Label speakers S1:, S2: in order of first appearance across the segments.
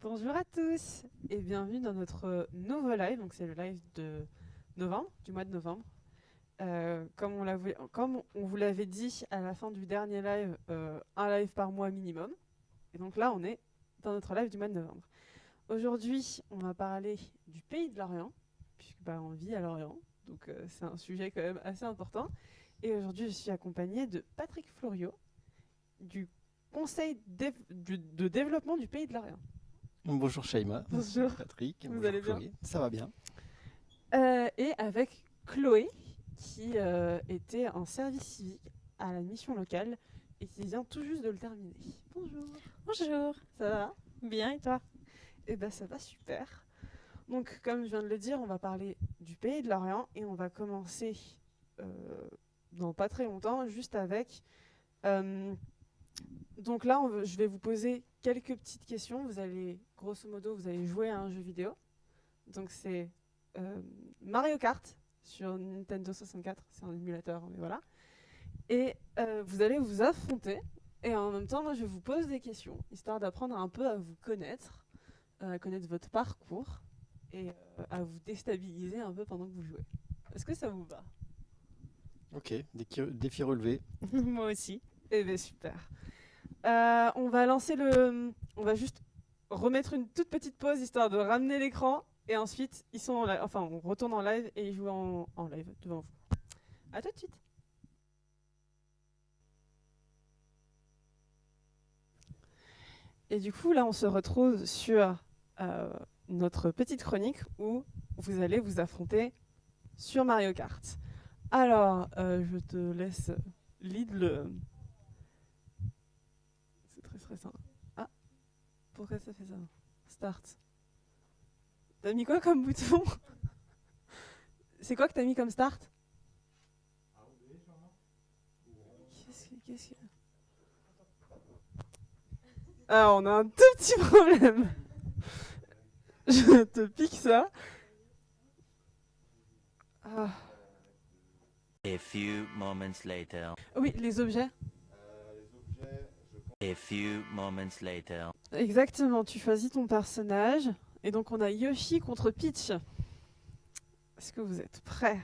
S1: Bonjour à tous et bienvenue dans notre nouveau live. Donc c'est le live de novembre, du mois de novembre. Comme on vous l'avait dit à la fin du dernier live, un live par mois minimum. Et donc là, on est dans notre live du mois de novembre. Aujourd'hui, on va parler du pays de l'Orient, puisque on vit à l'Orient. Donc c'est un sujet quand même assez important. Et aujourd'hui, je suis accompagnée de Patrick Floriot, du Conseil de développement du pays de l'Orient.
S2: Bonjour Shaima,
S1: Bonjour.
S2: Patrick,
S1: Vous
S2: bonjour
S1: allez bien?
S2: Chloé, ça va bien.
S1: Et avec Chloé, qui était en service civique à la mission locale et qui vient tout juste de le terminer. Bonjour.
S3: Bonjour,
S1: Ça va?
S3: bien et toi?
S1: Eh ben ça va super. Donc comme je viens de le dire, on va parler du pays de l'Orient et on va commencer dans pas très longtemps, juste avec... donc là, je vais vous poser quelques petites questions. Vous allez, grosso modo, vous allez jouer à un jeu vidéo. Donc c'est Mario Kart sur Nintendo 64, c'est un émulateur, mais voilà. Et vous allez vous affronter. Et en même temps, moi, je vous pose des questions, histoire d'apprendre un peu à vous connaître, à connaître votre parcours, et à vous déstabiliser un peu pendant que vous jouez. Est-ce que ça vous va?
S2: Ok, défi relevé.
S3: Moi aussi.
S1: Eh bien, super. On va lancer On va juste remettre une toute petite pause, histoire de ramener l'écran. Et ensuite, ils sont on retourne en live et ils jouent en live devant vous. À tout de suite. Et du coup, là, on se retrouve sur notre petite chronique où vous allez vous affronter sur Mario Kart. Alors, je te laisse lead le... C'est très stressant. Ah, pourquoi ça fait ça? Start. T'as mis quoi comme bouton? C'est quoi que t'as mis comme start? Qu'est-ce que... Ah, on a un tout petit problème. Je te pique ça. Ah.
S4: A few moments later.
S1: Oui, les objets.
S4: A few moments later.
S1: Exactement, tu choisis ton personnage. Et donc on a Yoshi contre Peach. Est-ce que vous êtes prêts?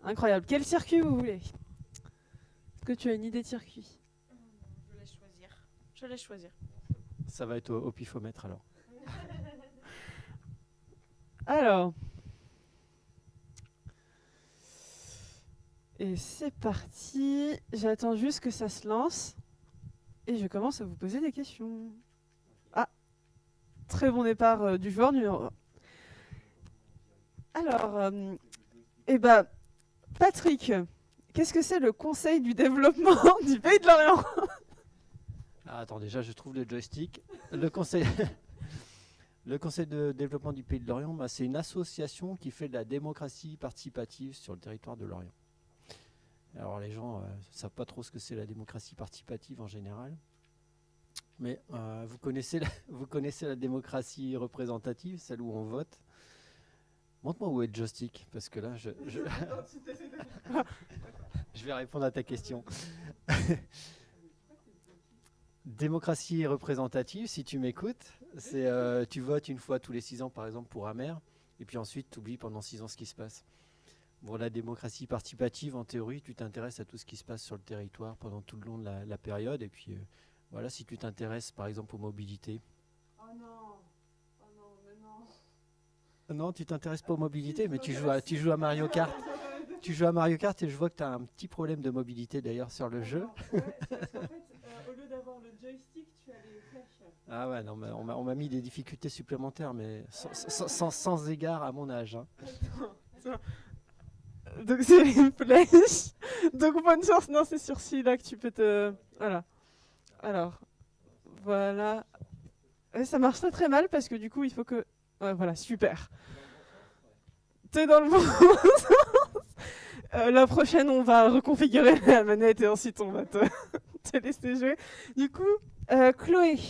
S1: Incroyable. Quel circuit vous voulez? Est-ce que tu as une idée de circuit?
S3: Je laisse choisir. Je laisse choisir.
S2: Ça va être au pifomètre alors.
S1: Alors. Et c'est parti. J'attends juste que ça se lance. Et je commence à vous poser des questions. Ah, très bon départ du joueur numéro 1. Alors, Patrick, qu'est-ce que c'est le Conseil du développement du pays de l'Orient?
S2: Ah, attends, déjà je trouve le joystick. Le conseil, le conseil de développement du pays de l'Orient, c'est une association qui fait de la démocratie participative sur le territoire de l'Orient. Alors les gens ne savent pas trop ce que c'est la démocratie participative en général. Mais vous connaissez la démocratie représentative, celle où on vote. Montre-moi où est le joystick, parce que là, je vais répondre à ta question. Démocratie représentative, si tu m'écoutes, c'est tu votes une fois tous les 6 ans, par exemple, pour un maire, et puis ensuite, tu oublies pendant 6 ans ce qui se passe. Bon, la démocratie participative, en théorie, tu t'intéresses à tout ce qui se passe sur le territoire pendant tout le long de la période, et puis voilà, si tu t'intéresses, par exemple, aux mobilités.
S1: Oh non, mais non.
S2: Non, tu t'intéresses pas aux mobilités, mais tu joues à Mario Kart. Tu joues à Mario Kart et je vois que tu as un petit problème de mobilité d'ailleurs sur le jeu.
S1: Ouais, parce qu'en fait, au lieu d'avoir le joystick, tu as les flèches.
S2: Ah ouais, non, mais on m'a mis des difficultés supplémentaires, mais sans égard à mon âge. Hein.
S1: Attends. Donc c'est une flèche. Donc bonne chance. Non, c'est sur celui-là que tu peux te... Voilà. Alors, voilà. Et ça marche très très mal parce que du coup, il faut que... Ouais, voilà, super. T'es dans le bon sens. La prochaine, on va reconfigurer la manette et ensuite on va te laisser jouer. Du coup, Chloé,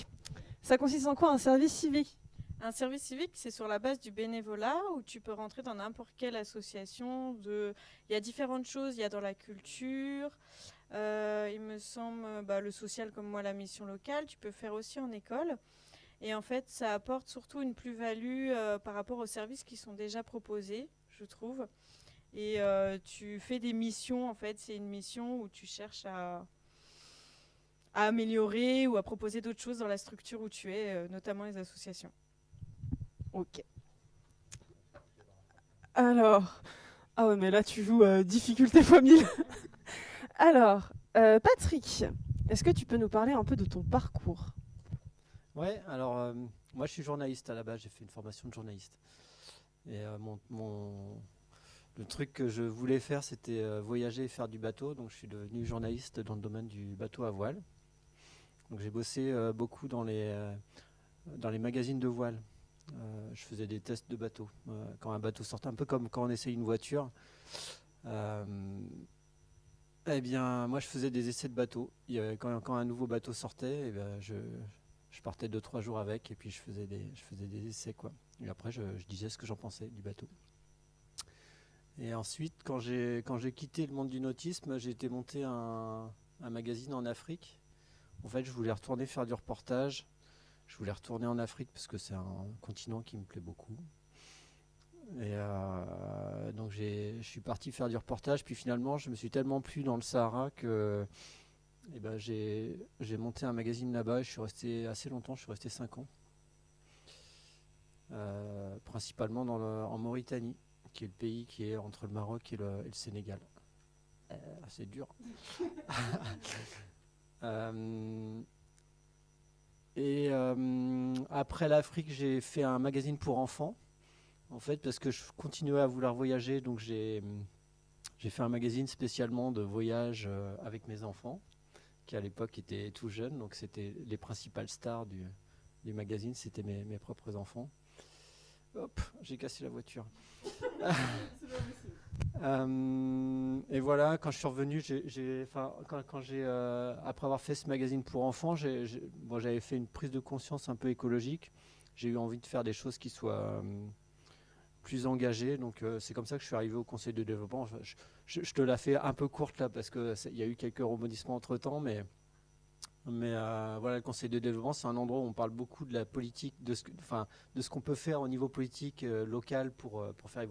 S1: ça consiste en quoi un service civique?
S3: Un service civique, c'est sur la base du bénévolat où tu peux rentrer dans n'importe quelle association. Il y a différentes choses. Il y a dans la culture, il me semble, le social comme moi, la mission locale. Tu peux faire aussi en école. Et en fait, ça apporte surtout une plus-value par rapport aux services qui sont déjà proposés, je trouve. Et tu fais des missions, en fait, c'est une mission où tu cherches à améliorer ou à proposer d'autres choses dans la structure où tu es, notamment les associations.
S1: Ok. Alors, ah ouais, mais là tu joues difficulté fois 1000. Alors, Patrick, est-ce que tu peux nous parler un peu de ton parcours?
S2: Ouais, alors moi je suis journaliste à la base, j'ai fait une formation de journaliste. Et le truc que je voulais faire, c'était voyager et faire du bateau. Donc je suis devenu journaliste dans le domaine du bateau à voile. Donc j'ai bossé beaucoup dans les magazines de voile. Je faisais des tests de bateau. Quand un bateau sortait, un peu comme quand on essaye une voiture. Eh bien, moi je faisais des essais de bateau. Quand un nouveau bateau sortait, eh bien, je partais 2-3 jours avec et puis je faisais des essais, quoi. Et après, je disais ce que j'en pensais du bateau. Et ensuite, quand j'ai quitté le monde du nautisme, j'ai été monter un magazine en Afrique. En fait, je voulais retourner faire du reportage. Je voulais retourner en Afrique parce que c'est un continent qui me plaît beaucoup. Et donc je suis parti faire du reportage. Puis finalement, je me suis tellement plu dans le Sahara que j'ai monté un magazine là-bas. Et je suis resté assez longtemps. Je suis resté 5 ans. Principalement en Mauritanie, qui est le pays qui est entre le Maroc et le Sénégal. C'est dur. Après l'Afrique, j'ai fait un magazine pour enfants, en fait, parce que je continuais à vouloir voyager, donc j'ai fait un magazine spécialement de voyage avec mes enfants, qui à l'époque étaient tout jeunes, donc c'était les principales stars du magazine, c'était mes propres enfants. Hop, j'ai cassé la voiture. Et voilà, quand je suis revenu, après avoir fait ce magazine pour enfants, j'avais fait une prise de conscience un peu écologique. J'ai eu envie de faire des choses qui soient plus engagées. Donc c'est comme ça que je suis arrivé au conseil de développement. Je te la fais un peu courte là parce qu'il y a eu quelques rebondissements entre temps, mais voilà, le conseil de développement, c'est un endroit où on parle beaucoup de la politique, de ce qu'on peut faire au niveau politique local pour faire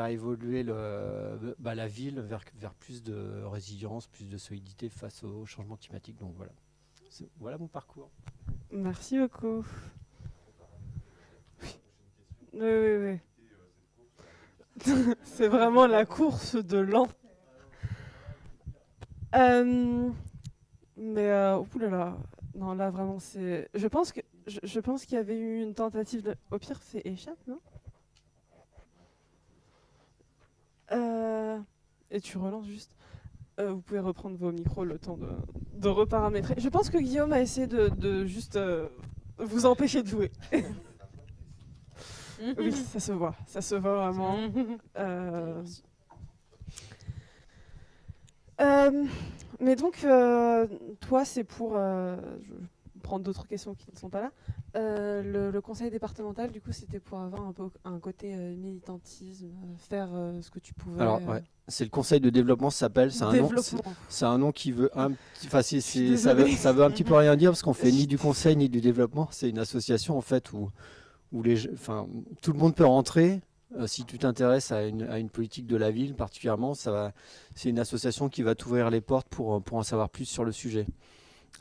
S2: évoluer la ville vers plus de résilience, plus de solidité face au changement climatique. Donc voilà mon parcours.
S1: Merci beaucoup. Oui. C'est vraiment la course de l'an. Mais oulala, non là vraiment c'est. Je pense qu'il y avait eu une tentative de. Au pire c'est échappe, non? Et tu relances juste. Vous pouvez reprendre vos micros le temps de reparamétrer. Je pense que Guillaume a essayé de juste vous empêcher de jouer. Oui, ça se voit vraiment. Mais donc, toi, c'est pour... je vais prendre d'autres questions qui ne sont pas là. Le conseil départemental, du coup, c'était pour avoir un peu un côté militantisme, faire ce que tu pouvais...
S2: Alors, ouais, c'est le conseil de développement, ça s'appelle. C'est un nom qui veut ça veut un petit peu rien dire parce qu'on fait ni du conseil ni du développement. C'est une association, en fait, où tout le monde peut rentrer. Si tu t'intéresses à une politique de la ville particulièrement, c'est une association qui va t'ouvrir les portes pour en savoir plus sur le sujet.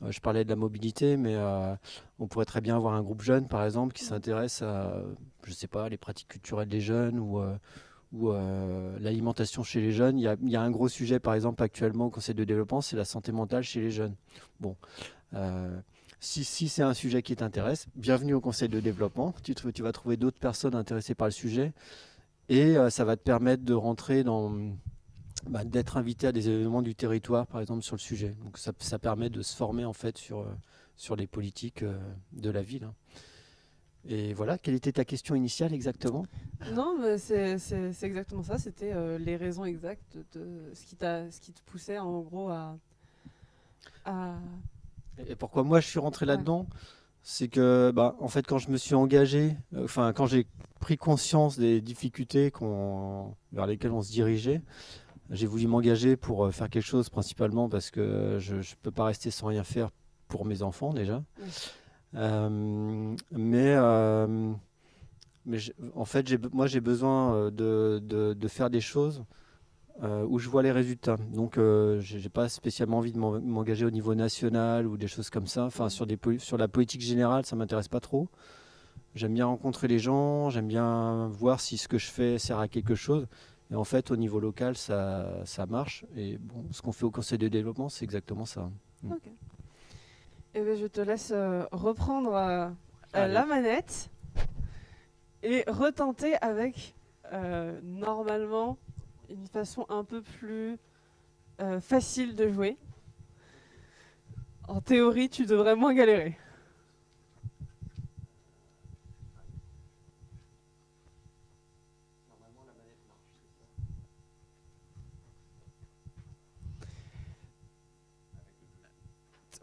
S2: Je parlais de la mobilité, mais on pourrait très bien avoir un groupe jeune, par exemple, qui s'intéresse à, je sais pas, les pratiques culturelles des jeunes ou l'alimentation chez les jeunes. Il y a un gros sujet, par exemple, actuellement au Conseil de développement, c'est la santé mentale chez les jeunes. Bon. Si c'est un sujet qui t'intéresse, bienvenue au conseil de développement. Tu vas trouver d'autres personnes intéressées par le sujet et ça va te permettre de rentrer d'être invité à des événements du territoire, par exemple, sur le sujet. Donc ça permet de se former en fait sur les politiques de la ville. Et voilà, quelle était ta question initiale exactement?
S1: Non, mais c'est exactement ça. C'était les raisons exactes de ce qui te poussait en gros à...
S2: Et pourquoi moi je suis rentré là-dedans, c'est que en fait quand je me suis engagé, quand j'ai pris conscience des difficultés vers lesquelles on se dirigeait, j'ai voulu m'engager pour faire quelque chose principalement parce que je ne peux pas rester sans rien faire pour mes enfants déjà. Mais en fait, moi, j'ai besoin de faire des choses où je vois les résultats. Donc, j'ai pas spécialement envie de m'engager au niveau national ou des choses comme ça. Enfin, sur la politique générale, ça m'intéresse pas trop. J'aime bien rencontrer les gens, j'aime bien voir si ce que je fais sert à quelque chose. Et en fait, au niveau local, ça marche. Et bon, ce qu'on fait au Conseil de développement, c'est exactement ça.
S1: Ok. Eh ben, je te laisse reprendre
S2: Allez.
S1: la manette et retenter avec normalement une façon un peu plus facile de jouer. En théorie, tu devrais moins galérer.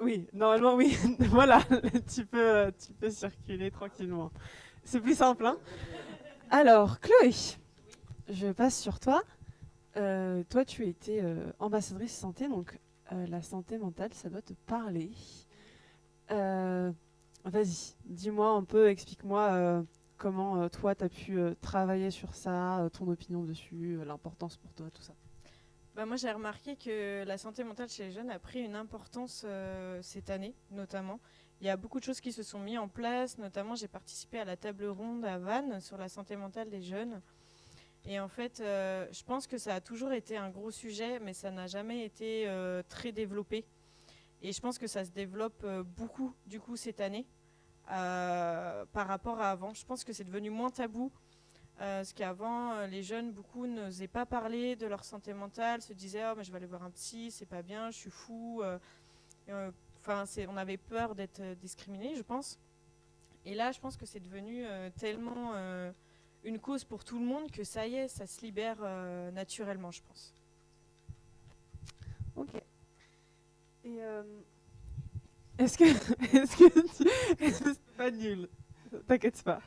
S1: Oui, normalement oui. Voilà, tu peux circuler tranquillement. C'est plus simple, hein. Alors, Chloé, je passe sur toi. Toi, tu étais ambassadrice santé, donc la santé mentale, ça doit te parler. Vas-y, dis-moi un peu, explique-moi comment toi, tu as pu travailler sur ça, ton opinion dessus, l'importance pour toi, tout ça.
S3: Bah, moi, j'ai remarqué que la santé mentale chez les jeunes a pris une importance cette année, notamment. Il y a beaucoup de choses qui se sont mises en place. Notamment, j'ai participé à la table ronde à Vannes sur la santé mentale des jeunes. Et en fait, je pense que ça a toujours été un gros sujet, mais ça n'a jamais été très développé. Et je pense que ça se développe beaucoup, du coup, cette année, par rapport à avant. Je pense que c'est devenu moins tabou. Parce qu'avant, les jeunes, beaucoup n'osaient pas parler de leur santé mentale, se disaient oh, mais je vais aller voir un psy, c'est pas bien, je suis fou. On avait peur d'être discriminé, je pense. Et là, je pense que c'est devenu tellement une cause pour tout le monde que ça y est, ça se libère naturellement, je pense.
S1: Ok. Et est-ce que c'est pas nul? T'inquiète pas.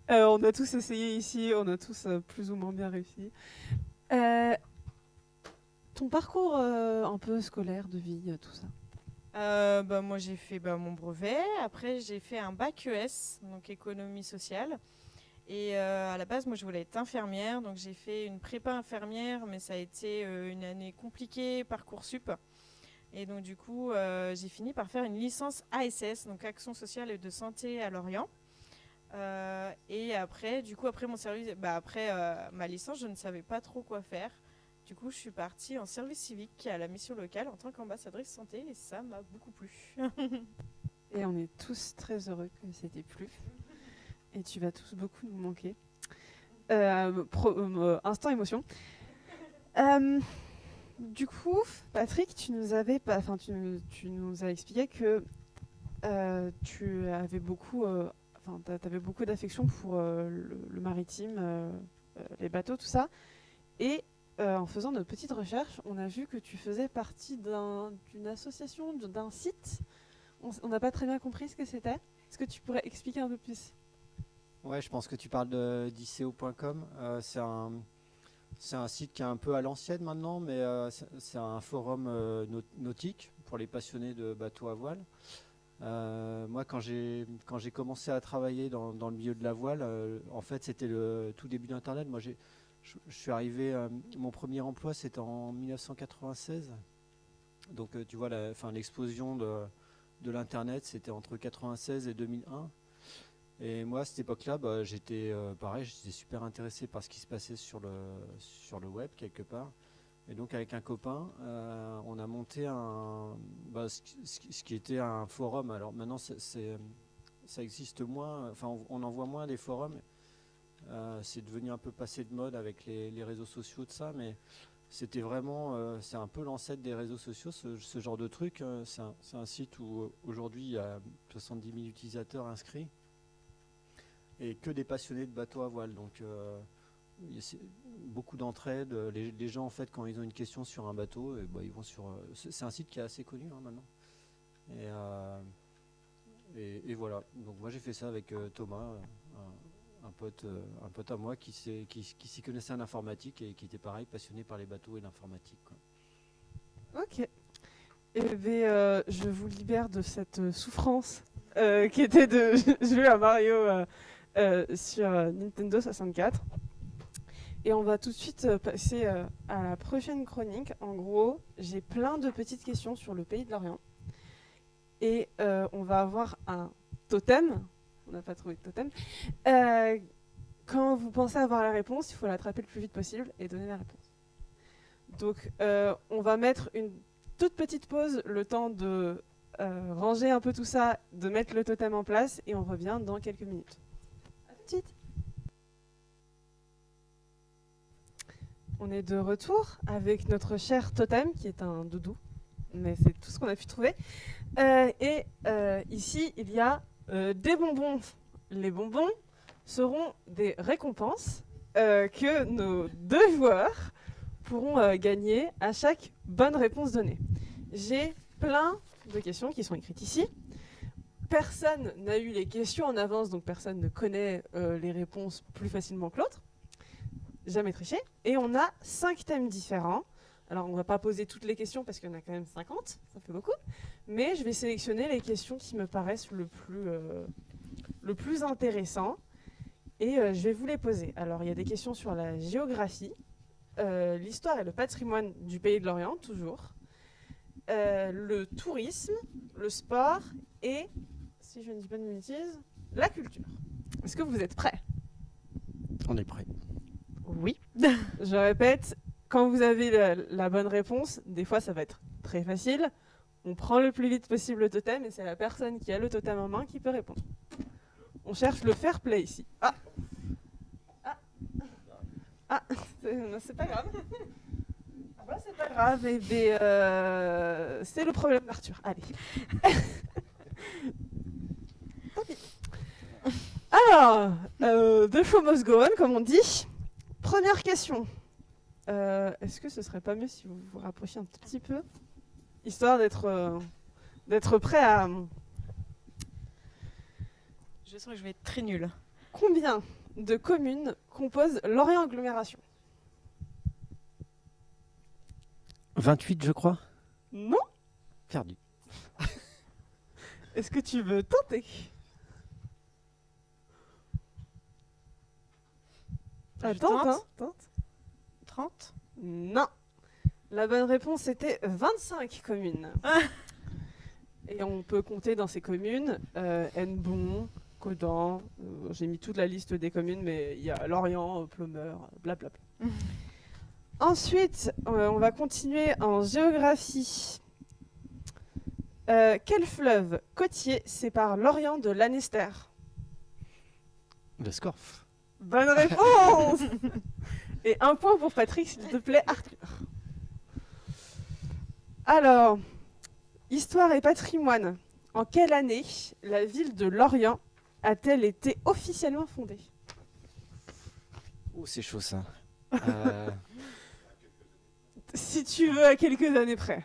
S1: On a tous essayé ici, on a tous plus ou moins bien réussi. Ton parcours un peu scolaire, de vie, tout ça.
S3: Moi, j'ai fait mon brevet. Après, j'ai fait un bac ES, donc économie sociale. Et à la base, moi, je voulais être infirmière. Donc, j'ai fait une prépa infirmière, mais ça a été une année compliquée, Parcoursup. Et donc, du coup, j'ai fini par faire une licence ASS, donc Action sociale et de santé à Lorient. Et après, après mon service, après ma licence, je ne savais pas trop quoi faire. Du coup, je suis partie en service civique à la mission locale en tant qu'ambassadrice santé et ça m'a beaucoup plu.
S1: Et on est tous très heureux que c'était plu. Et tu vas tous beaucoup nous manquer. Instant émotion. Du coup, Patrick, tu nous as expliqué que tu avais beaucoup, t'avais beaucoup d'affection pour le maritime, les bateaux, tout ça. Et en faisant notre petite recherche, on a vu que tu faisais partie d'une association, d'un site. On n'a pas très bien compris ce que c'était. Est-ce que tu pourrais expliquer un peu plus?
S2: Ouais, je pense que tu parles d'ICO.com. C'est un site qui est un peu à l'ancienne maintenant, mais c'est un forum nautique pour les passionnés de bateaux à voile. Moi, quand j'ai commencé à travailler dans le milieu de la voile, en fait, c'était le tout début d'Internet. Moi, je suis arrivé, mon premier emploi, c'était en 1996. Donc, tu vois, l'explosion de l'Internet, c'était entre 96 et 2001. Et moi, à cette époque-là, j'étais j'étais super intéressé par ce qui se passait sur le web, quelque part. Et donc, avec un copain, on a monté ce qui était un forum. Alors maintenant, ça existe moins, on en voit moins des forums. C'est devenu un peu passé de mode avec les réseaux sociaux de ça, mais c'était vraiment, c'est un peu l'ancêtre des réseaux sociaux, ce genre de truc. C'est un site où aujourd'hui, il y a 70 000 utilisateurs inscrits. Et que des passionnés de bateaux à voile. Donc, il y a beaucoup d'entraide. Les gens, en fait, quand ils ont une question sur un bateau, ils vont sur. C'est un site qui est assez connu maintenant. Et voilà. Donc, moi, j'ai fait ça avec Thomas, un pote à moi qui s'y connaissait en informatique et qui était pareil, passionné par les bateaux et l'informatique, quoi.
S1: Ok. Eh bien, je vous libère de cette souffrance qui était de jouer à Mario sur Nintendo 64. Et on va tout de suite passer à la prochaine chronique. En gros, j'ai plein de petites questions sur le pays de l'Orient. Et on va avoir un totem. On n'a pas trouvé de totem. Quand vous pensez avoir la réponse, il faut l'attraper le plus vite possible et donner la réponse. Donc, on va mettre une toute petite pause, le temps de ranger un peu tout ça, de mettre le totem en place, et on revient dans quelques minutes. À tout de suite. On est de retour avec notre cher totem, qui est un doudou, mais c'est tout ce qu'on a pu trouver. Ici, il y a des bonbons. Les bonbons seront des récompenses que nos 2 joueurs pourront gagner à chaque bonne réponse donnée. J'ai plein de questions qui sont écrites ici. Personne n'a eu les questions en avance, donc personne ne connaît les réponses plus facilement que l'autre. Jamais triché. Et on a 5 thèmes différents. Alors, on ne va pas poser toutes les questions parce qu'il y en a quand même 50, ça fait beaucoup. Mais je vais sélectionner les questions qui me paraissent le plus intéressant. Et je vais vous les poser. Alors, il y a des questions sur la géographie, l'histoire et le patrimoine du pays de l'Orient, toujours. Le tourisme, le sport et, si je ne dis pas de bêtises, la culture. Est-ce que vous êtes prêts ?
S2: On est prêt.
S1: Oui. Je répète, quand vous avez la bonne réponse, des fois ça va être très facile. On prend le plus vite possible le totem et c'est la personne qui a le totem en main qui peut répondre. On cherche le fair play ici. C'est pas grave. C'est pas grave, c'est le problème d'Arthur. Allez. Tant pis. Alors, the show must go on, comme on dit. Première question. Est-ce que ce serait pas mieux si vous vous rapprochiez un tout petit peu, histoire d'être prêt à...
S3: Je sens que je vais être très nulle.
S1: Combien de communes composent l'Orient Agglomération ?
S2: 28, je crois.
S1: Non ?
S2: Perdu.
S1: Est-ce que tu veux tenter ? Tente.
S3: 30 ?
S1: Non. La bonne réponse était 25 communes. Et on peut compter dans ces communes Hennebont, Caudan, j'ai mis toute la liste des communes, mais il y a Lorient, Plomeur, blablabla. Ensuite, on va continuer en géographie. Quel fleuve côtier sépare l'Orient de l'Annester ?
S2: Le Scorff.
S1: Bonne réponse. Et un point pour Patrick, s'il te plaît, Arthur. Alors, histoire et patrimoine. En quelle année la ville de Lorient a-t-elle été officiellement fondée ?
S2: Oh, c'est chaud ça.
S1: Si tu veux, à quelques années près.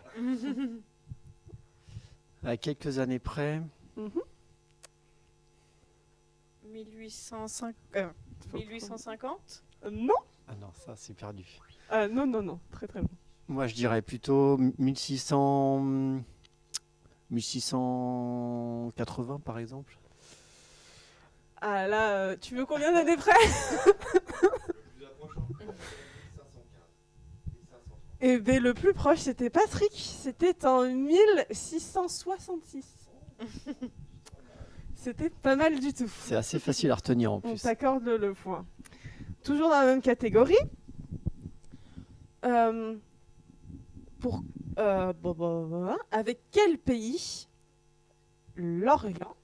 S2: À quelques années près.
S3: 1850 ?
S1: Non.
S2: Ah non, ça c'est perdu.
S1: Non, très très bon.
S2: Moi je dirais plutôt 1680 par exemple.
S1: Ah là, tu veux combien d'années près ? Eh bien, le plus proche, c'était Patrick. C'était en 1666. C'était pas mal du tout.
S2: C'est assez facile à retenir en
S1: On
S2: plus.
S1: t'accorde le point. Toujours dans la même catégorie. Avec quel pays l'Orient,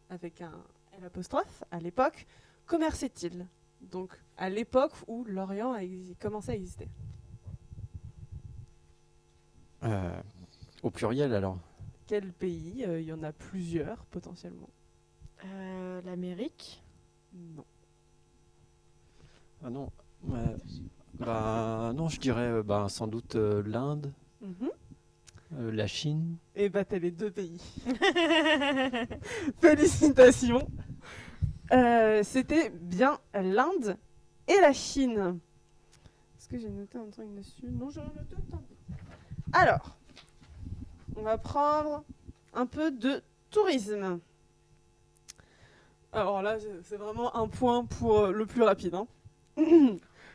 S1: avec un L apostrophe, à l'époque, commerçait-il ? Donc, à l'époque où l'Orient a commencé à exister.
S2: Au pluriel alors.
S1: Quel pays ? Il y en a plusieurs, potentiellement.
S3: L'Amérique ?
S1: Non.
S2: Ah non. Non, je dirais sans doute l'Inde, la Chine.
S1: Et bah, t'as les 2 pays. Félicitations. C'était bien l'Inde et la Chine. Est-ce que j'ai noté un truc dessus ? Non, j'ai rien noté. Alors, on va prendre un peu de tourisme. Alors là, c'est vraiment un point pour le plus rapide. Hein.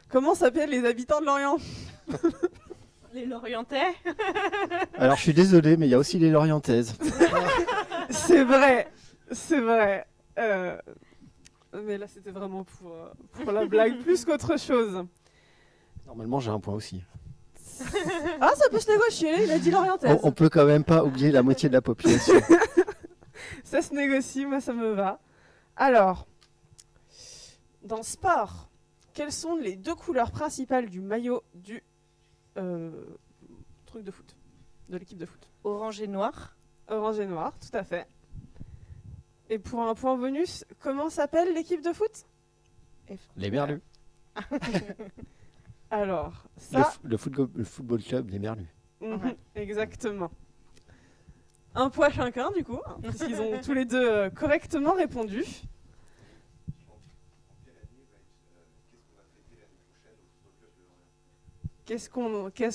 S1: Comment s'appellent les habitants de Lorient?
S3: Les Lorientais.
S2: Alors je suis désolé, mais il y a aussi les Lorientaises.
S1: C'est vrai, c'est vrai. Mais là, c'était vraiment pour la blague plus qu'autre chose.
S2: Normalement, j'ai un point aussi.
S1: Ah, ça peut se négocier, il a dit l'orientaise.
S2: On peut quand même pas oublier la moitié de la population.
S1: Ça se négocie, moi ça me va. Alors, dans sport, quelles sont les 2 couleurs principales du maillot du truc de foot, de l'équipe de foot?
S3: Orange et noir.
S1: Orange et noir, tout à fait. Et pour un point bonus, comment s'appelle l'équipe de foot?
S2: Les Merlus.
S1: Alors, ça...
S2: Le football club, les Merlus.
S3: Ouais.
S1: Exactement. Un point chacun, du coup, hein, puisqu'ils ont tous les deux correctement répondu. Qu'est-ce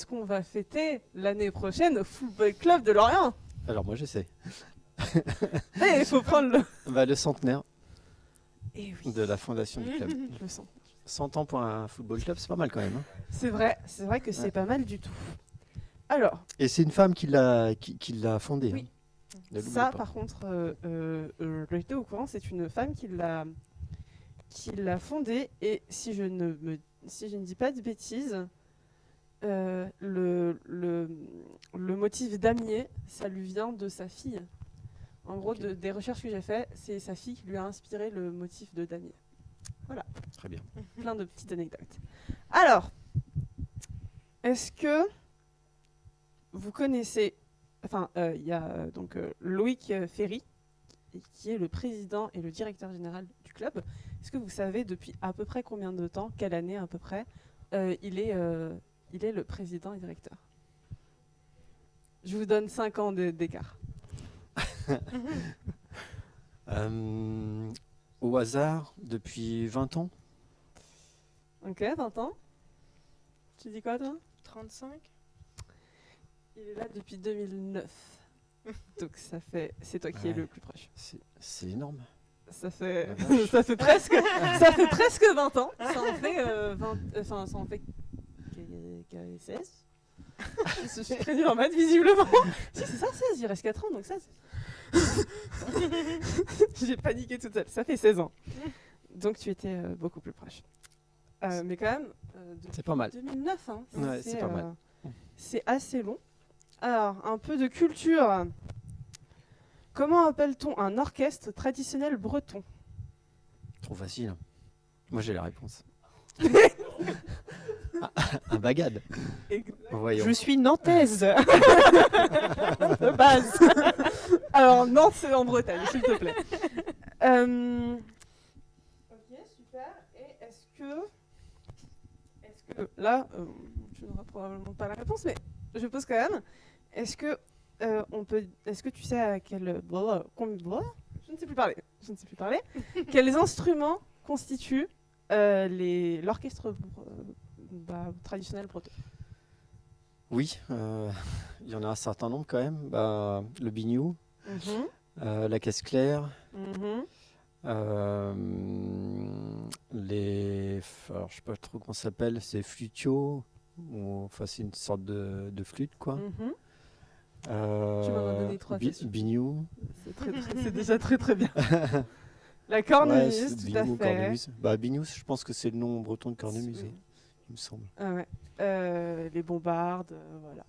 S1: qu'on va fêter l'année prochaine au Football Club de Lorient?
S2: Alors moi, je sais.
S1: Il faut prendre le...
S2: Le centenaire
S1: Eh oui,
S2: de la fondation du club.
S1: je le sens.
S2: 100 ans pour un football club, c'est pas mal quand même. Hein.
S1: C'est vrai que c'est
S2: Ouais.
S1: pas mal du tout. Alors,
S2: Et c'est une femme qui l'a fondé.
S1: Oui.
S2: Hein. Ne l'oubliez
S1: ça,
S2: pas.
S1: par contre, j'étais au courant, c'est une femme qui l'a fondé. Et si je ne dis pas de bêtises, le motif damier, ça lui vient de sa fille. En gros,
S2: Ok.
S1: des recherches que j'ai faites, c'est sa fille qui lui a inspiré le motif de damier.
S2: Très bien.
S1: Plein de petites anecdotes. Alors, est-ce que vous connaissez... Enfin, il y a donc Loïc Ferry, qui est le président et le directeur général du club. Est-ce que vous savez depuis à peu près combien de temps, quelle année à peu près, il est le président et directeur? Je vous donne 5 ans d'écart.
S2: Au hasard, depuis 20 ans.
S1: Ok, 20 ans. Tu dis quoi, toi?
S3: 35.
S1: Il est là depuis 2009. Donc c'est toi qui es
S2: Ouais.
S1: le plus proche.
S2: C'est énorme.
S1: Ça fait,
S2: La vache.
S1: ça fait presque 20 ans. Ça en fait 16. Je suis très nulle en maths, visiblement. Si, c'est ça, 16. Il reste 4 ans, donc 16. J'ai paniqué toute seule. Ça fait 16 ans. Donc tu étais beaucoup plus proche. Mais quand même, depuis
S2: C'est pas mal.
S1: 2009, hein,
S2: Ouais, c'est pas mal.
S1: C'est assez long. Alors, un peu de culture. Comment appelle-t-on un orchestre traditionnel breton?
S2: Trop facile. Moi, j'ai la réponse. Un bagad. Voyons.
S3: Je suis nantaise. De base.
S1: Alors, Nantes, c'est en Bretagne, s'il te plaît. Ok, super. Et est-ce que là, tu n'auras probablement pas la réponse, mais je pose quand même. Est-ce que tu sais à quel je ne sais plus parler. Quels instruments constituent l'orchestre traditionnel breton?
S2: Oui, il y en a un certain nombre quand même. Le biniou, la caisse claire, alors je sais pas trop comment ça s'appelle, c'est flutio, enfin c'est une sorte de flûte quoi.
S1: Tu m'en as donné 3, c'est sûr.
S2: Biniou.
S1: C'est déjà très très bien. La
S2: Ouais,
S1: cornemuse,
S2: c'est
S1: tout à
S2: biniou,
S1: fait.
S2: cornemuse. Biniou, je pense que c'est le nom breton de cornemuse,
S1: Oui.
S2: il me semble.
S1: Ah ouais. Les bombardes, voilà.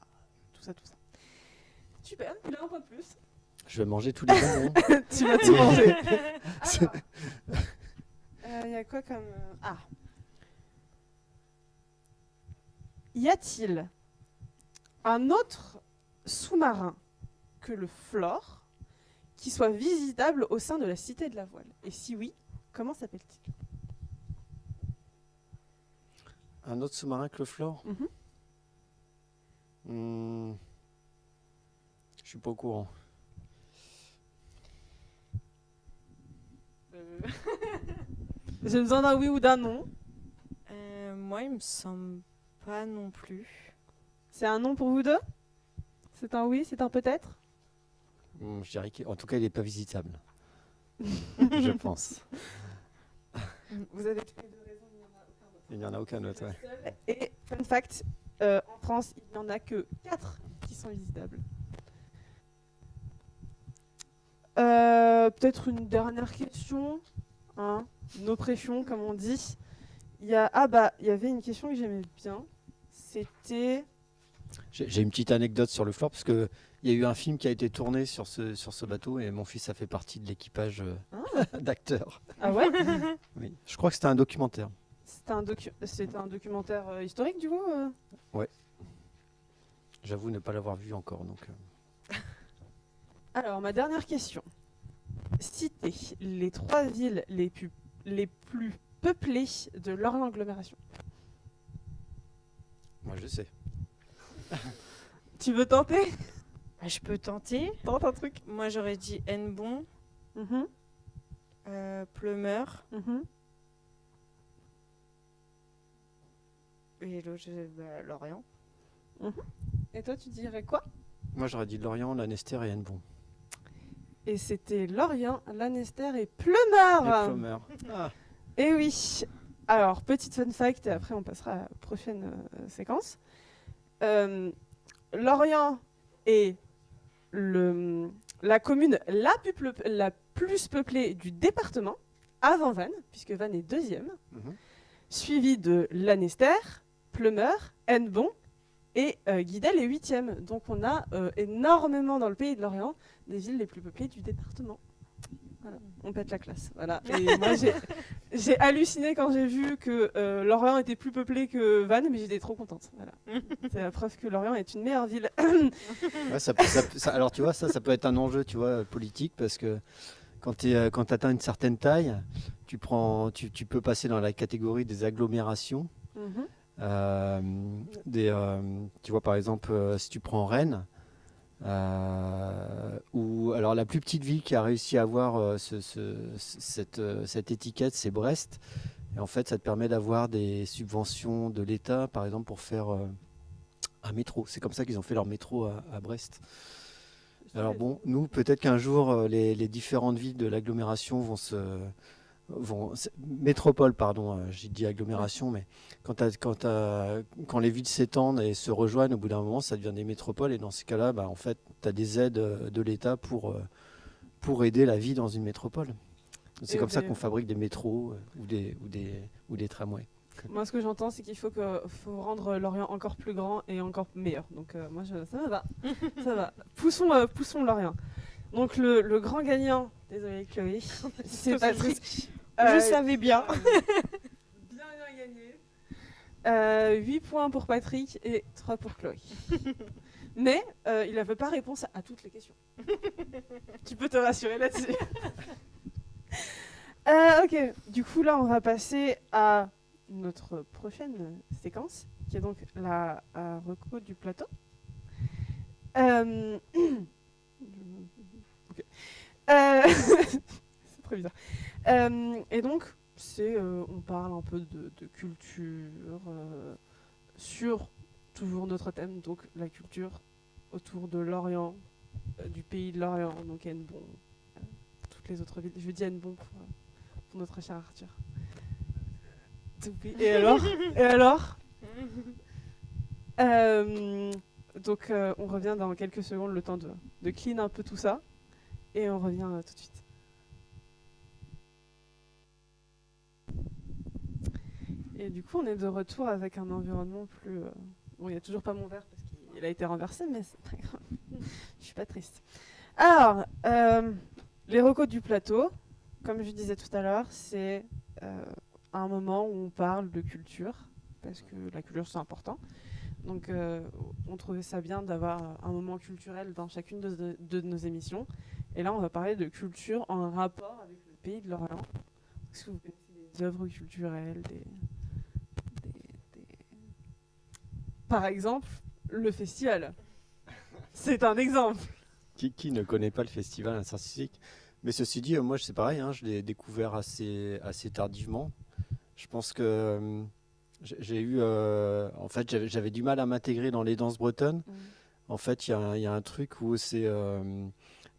S1: Tout ça. Super, il a un point de plus.
S2: Je vais manger tous les bonbons.
S1: Tu vas tout manger. Il y a quoi comme... Ah. Y a-t-il un autre sous-marin que le Flore qui soit visitable au sein de la Cité de la Voile? Et si oui, comment s'appelle-t-il?
S2: Un autre sous-marin que le Flore? Je suis pas au courant.
S1: J'ai besoin d'un oui ou d'un non.
S3: Moi, il me semble pas non plus.
S1: C'est un non pour vous deux? C'est un oui, c'est un peut-être?
S2: Je dirais qu'en tout cas, il n'est pas visitable. je pense.
S1: Vous avez tous les deux raison, il n'y en a aucun d'autre.
S2: Il n'y en a aucun autre, ouais.
S1: Et fun fact, en France, il n'y en a que 4 qui sont visitables. Peut-être une dernière question, hein, nos pressions, comme on dit. Il y avait une question que j'aimais bien. C'était...
S2: J'ai une petite anecdote sur le Flore, parce qu'il y a eu un film qui a été tourné sur ce bateau, et mon fils a fait partie de l'équipage d'acteurs.
S1: Ah ouais.
S2: Oui. Je crois que c'était un documentaire.
S1: C'était un documentaire historique, du coup
S2: J'avoue ne pas l'avoir vu encore. Donc,
S1: Alors, ma dernière question. Citez les 3 villes les plus peuplées de Lorient Agglomération.
S2: moi, je sais.
S1: Tu veux tenter?
S3: Je peux tenter.
S1: Tente un truc.
S3: Moi, j'aurais dit Hennebon,
S1: Mhm,
S3: Pleumeur,
S1: mhm.
S3: et l'autre, Lorient.
S1: Et toi, tu dirais quoi?
S2: Moi, j'aurais dit Lorient, Lanester et Hennebon.
S1: Et c'était Lorient, Lanester et
S2: Et
S1: Pleumeur.
S2: Plumeur. Ah.
S1: Et oui. Alors, petite fun fact, et après on passera à la prochaine séquence. Lorient est la commune la plus peuplée du département, avant Vannes, puisque Vannes est 2e,
S2: Mhm.
S1: suivi de Lanester, Pleumeur, Hennebon et Guidel est 8e. Donc on a énormément dans le pays de Lorient des villes les plus peuplées du département. Voilà, on pète la classe. Voilà. Et moi j'ai halluciné quand j'ai vu que Lorient était plus peuplé que Vannes, mais j'étais trop contente. Voilà. C'est la preuve que Lorient est une meilleure ville.
S2: Ouais, alors, tu vois, ça peut être un enjeu, tu vois, politique, parce que quand tu atteins une certaine taille, tu peux passer dans la catégorie des agglomérations.
S1: Mhm.
S2: Tu vois, par exemple, si tu prends Rennes, ou alors la plus petite ville qui a réussi à avoir cette étiquette, c'est Brest. Et en fait, ça te permet d'avoir des subventions de l'État, par exemple, pour faire un métro. C'est comme ça qu'ils ont fait leur métro à Brest. Alors bon, nous, peut-être qu'un jour, les différentes villes de l'agglomération métropole, pardon, j'ai dit agglomération, mais quand les villes s'étendent et se rejoignent, au bout d'un moment, ça devient des métropoles. Et dans ces cas-là, en fait, tu as des aides de l'État pour aider la vie dans une métropole. C'est comme ça qu'on fabrique des métros ou des tramways.
S1: Moi, ce que j'entends, c'est qu'il faut rendre Lorient encore plus grand et encore meilleur. Donc, moi, ça me va. Ça va. Poussons Lorient. Donc, le grand gagnant, désolé Chloé, c'est Patrick.
S3: Je savais bien.
S1: Bien gagné. 8 points pour Patrick et 3 pour Chloé. Mais il n'avait pas réponse à toutes les questions. Tu peux te rassurer là-dessus. Ok, du coup, là, on va passer à notre prochaine séquence, qui est donc la reco du plateau. Ok. C'est très bizarre. Et donc, on parle un peu de culture sur toujours notre thème, donc la culture autour de Lorient, du pays de Lorient, donc Hennebon, toutes les autres villes. Je dis Hennebon pour notre cher Arthur. Et alors Donc on revient dans quelques secondes, le temps de clean un peu tout ça, et on revient tout de suite. Et du coup, on est de retour avec un environnement plus... Bon, il n'y a toujours pas mon verre parce qu'il a été renversé, mais c'est pas grave. Je suis pas triste. Alors, les recos du plateau, comme je disais tout à l'heure, c'est un moment où on parle de culture, parce que la culture, c'est important. Donc, on trouvait ça bien d'avoir un moment culturel dans chacune de nos émissions. Et là, on va parler de culture en rapport avec le pays de Lorient. Est-ce que vous connaissez des œuvres culturelles, Par exemple, le festival. C'est un exemple.
S2: Qui ne connaît pas le festival Incertistique? Mais ceci dit, moi, c'est pareil, je l'ai découvert assez tardivement. Je pense que en fait, j'avais du mal à m'intégrer dans les danses bretonnes. En fait, il y a un truc où c'est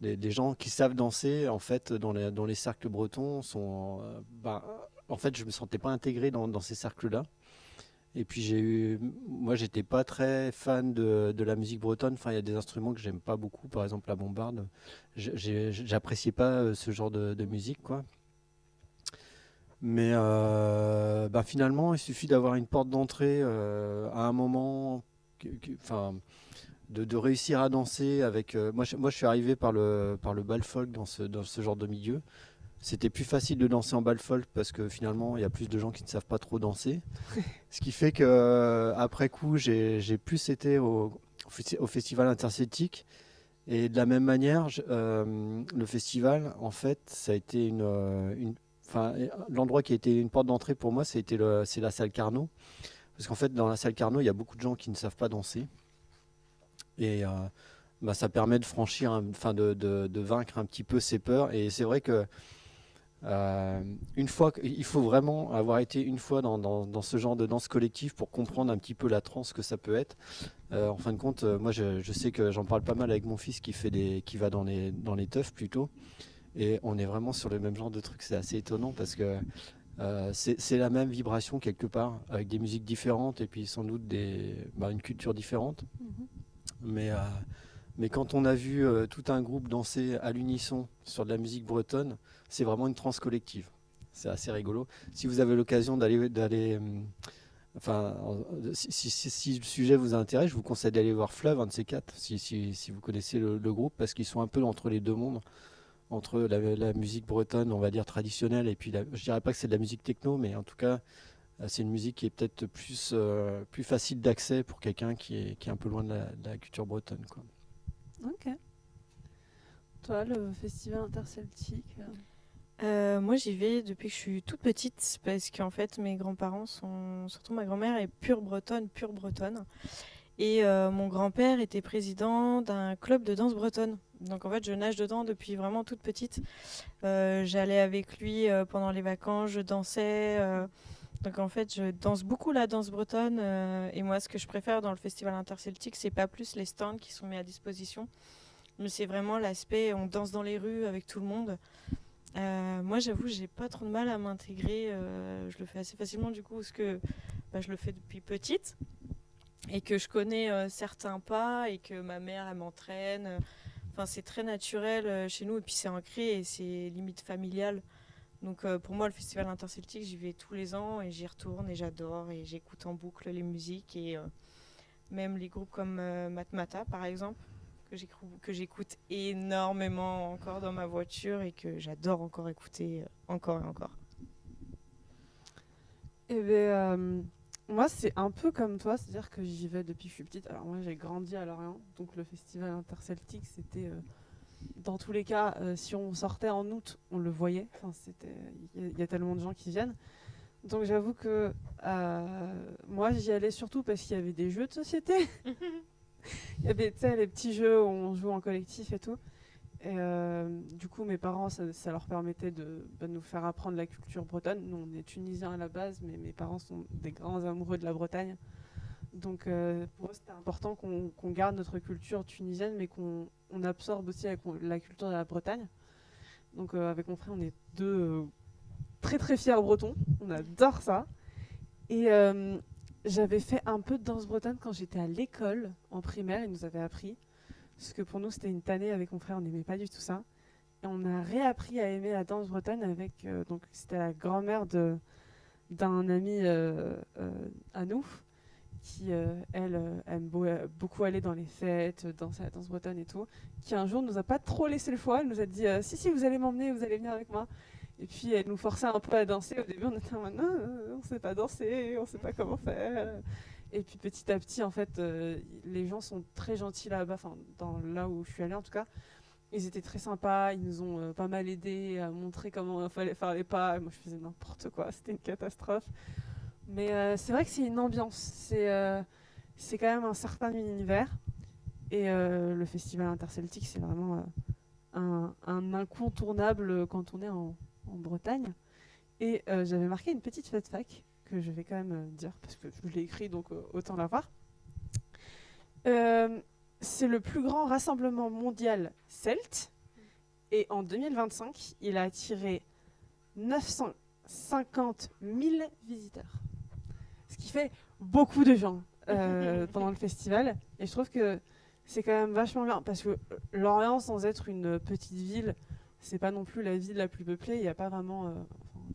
S2: les gens qui savent danser, en fait, dans les cercles bretons, sont, en fait, je me sentais pas intégré dans ces cercles-là. Et puis moi, j'étais pas très fan de la musique bretonne. Enfin, il y a des instruments que j'aime pas beaucoup, par exemple la bombarde. J'appréciais pas ce genre de musique, quoi. Mais finalement, il suffit d'avoir une porte d'entrée à un moment, enfin, de réussir à danser avec. Moi, je suis arrivé par le bal folk dans ce genre de milieu. C'était plus facile de danser en bal folk parce que finalement, il y a plus de gens qui ne savent pas trop danser. Ce qui fait que après coup, j'ai plus été au festival interceltique. Et de la même manière, le festival, en fait, ça a été l'endroit qui a été une porte d'entrée pour moi, c'est la salle Carnot. Parce qu'en fait, dans la salle Carnot, il y a beaucoup de gens qui ne savent pas danser. Et ça permet de franchir, de vaincre un petit peu ses peurs. Et c'est vrai que il faut vraiment avoir été une fois dans ce genre de danse collective pour comprendre un petit peu la transe que ça peut être. En fin de compte, moi je sais que j'en parle pas mal avec mon fils qui va dans les teufs plutôt. Et on est vraiment sur le même genre de truc. C'est assez étonnant parce que c'est la même vibration quelque part, avec des musiques différentes et puis sans doute une culture différente. Mais quand on a vu tout un groupe danser à l'unisson sur de la musique bretonne, c'est vraiment une transe collective. C'est assez rigolo. Si vous avez l'occasion si le sujet vous intéresse, je vous conseille d'aller voir Fleuve, un de ces quatre, si vous connaissez le groupe, parce qu'ils sont un peu entre les deux mondes, entre la musique bretonne, on va dire traditionnelle, et puis je dirais pas que c'est de la musique techno, mais en tout cas, c'est une musique qui est peut-être plus facile d'accès pour quelqu'un qui est un peu loin de la culture bretonne, quoi.
S1: Ok. Toi, le festival interceltique
S3: Moi, j'y vais depuis que je suis toute petite parce qu'en fait, mes grands-parents surtout ma grand-mère est pure bretonne. Et mon grand-père était président d'un club de danse bretonne. Donc en fait, je nage dedans depuis vraiment toute petite. J'allais avec lui pendant les vacances, je dansais. Donc en fait, je danse beaucoup la danse bretonne. Et moi, ce que je préfère dans le festival interceltique, c'est pas plus les stands qui sont mis à disposition, mais c'est vraiment l'aspect on danse dans les rues avec tout le monde. Moi, j'avoue, j'ai pas trop de mal à m'intégrer. Je le fais assez facilement du coup parce que je le fais depuis petite et que je connais certains pas et que ma mère elle m'entraîne. Enfin, c'est très naturel chez nous et puis c'est ancré et c'est limite familial. Donc pour moi, le festival interceltique, j'y vais tous les ans et j'y retourne et j'adore et j'écoute en boucle les musiques et même les groupes comme Matmata par exemple que j'écoute énormément encore dans ma voiture et que j'adore encore écouter encore et encore.
S1: Eh bien, moi, c'est un peu comme toi, c'est-à-dire que j'y vais depuis que je suis petite. Alors moi, j'ai grandi à Lorient, donc le festival interceltique, c'était... dans tous les cas, si on sortait en août, on le voyait. Enfin, il y a tellement de gens qui viennent. Donc j'avoue que moi, j'y allais surtout parce qu'il y avait des jeux de société. Il y avait les petits jeux où on joue en collectif et tout. Et du coup, mes parents, ça leur permettait de nous faire apprendre la culture bretonne. Nous, on est tunisiens à la base, mais mes parents sont des grands amoureux de la Bretagne. Donc pour eux, c'était important qu'on garde notre culture tunisienne, mais qu'on absorbe aussi la culture de la Bretagne. Donc avec mon frère, on est deux très très fiers bretons. On adore ça. Et j'avais fait un peu de danse bretonne quand j'étais à l'école, en primaire. Ils nous avaient appris. Parce que pour nous, c'était une tannée avec mon frère. On n'aimait pas du tout ça. Et on a réappris à aimer la danse bretonne avec... donc c'était la grand-mère d'un ami à nous qui, elle, aime beaucoup aller dans les fêtes, danser la danse bretonne et tout, qui un jour nous a pas trop laissé le choix. Elle nous a dit si, vous allez m'emmener, vous allez venir avec moi. Et puis elle nous forçait un peu à danser. Au début, on était en mode non, on sait pas danser, on sait pas comment faire. Et puis petit à petit, en fait, les gens sont très gentils là-bas, enfin, là où je suis allée en tout cas. Ils étaient très sympas, ils nous ont pas mal aidés à montrer comment il fallait faire les pas. Moi, je faisais n'importe quoi, c'était une catastrophe. Mais c'est vrai que c'est une ambiance, c'est quand même un certain univers. Et le festival interceltique, c'est vraiment un incontournable quand on est en Bretagne. Et j'avais marqué une petite fun fact que je vais quand même dire, parce que je l'ai écrit, donc autant l'avoir. C'est le plus grand rassemblement mondial celte. Et en 2025, il a attiré 950 000 visiteurs. Ce qui fait beaucoup de gens pendant le festival. Et je trouve que c'est quand même vachement bien. Parce que Lorient, sans être une petite ville, c'est pas non plus la ville la plus peuplée. Il n'y a pas vraiment...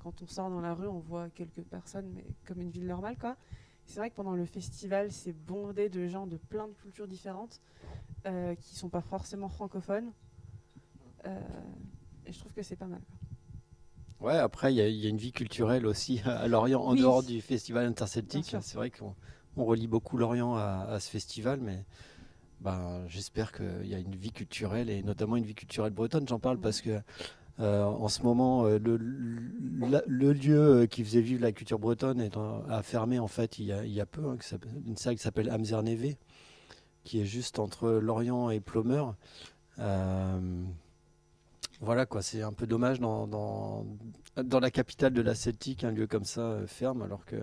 S1: quand on sort dans la rue, on voit quelques personnes, mais comme une ville normale, quoi. C'est vrai que pendant le festival, c'est bondé de gens de plein de cultures différentes qui sont pas forcément francophones. Et je trouve que c'est pas mal.
S2: Ouais, après, il y a une vie culturelle aussi à Lorient, en
S1: Oui.
S2: dehors du festival
S1: Bien
S2: interceltique.
S1: sûr.
S2: C'est vrai qu'on relie beaucoup Lorient à ce festival, mais j'espère qu'il y a une vie culturelle, et notamment une vie culturelle bretonne. J'en parle parce que en ce moment, le lieu qui faisait vivre la culture bretonne a fermé en fait il y a peu, hein, une salle qui s'appelle Amzer-Névé, qui est juste entre Lorient et Plomeur. Voilà quoi, c'est un peu dommage dans la capitale de la Celtique, un lieu comme ça ferme, alors que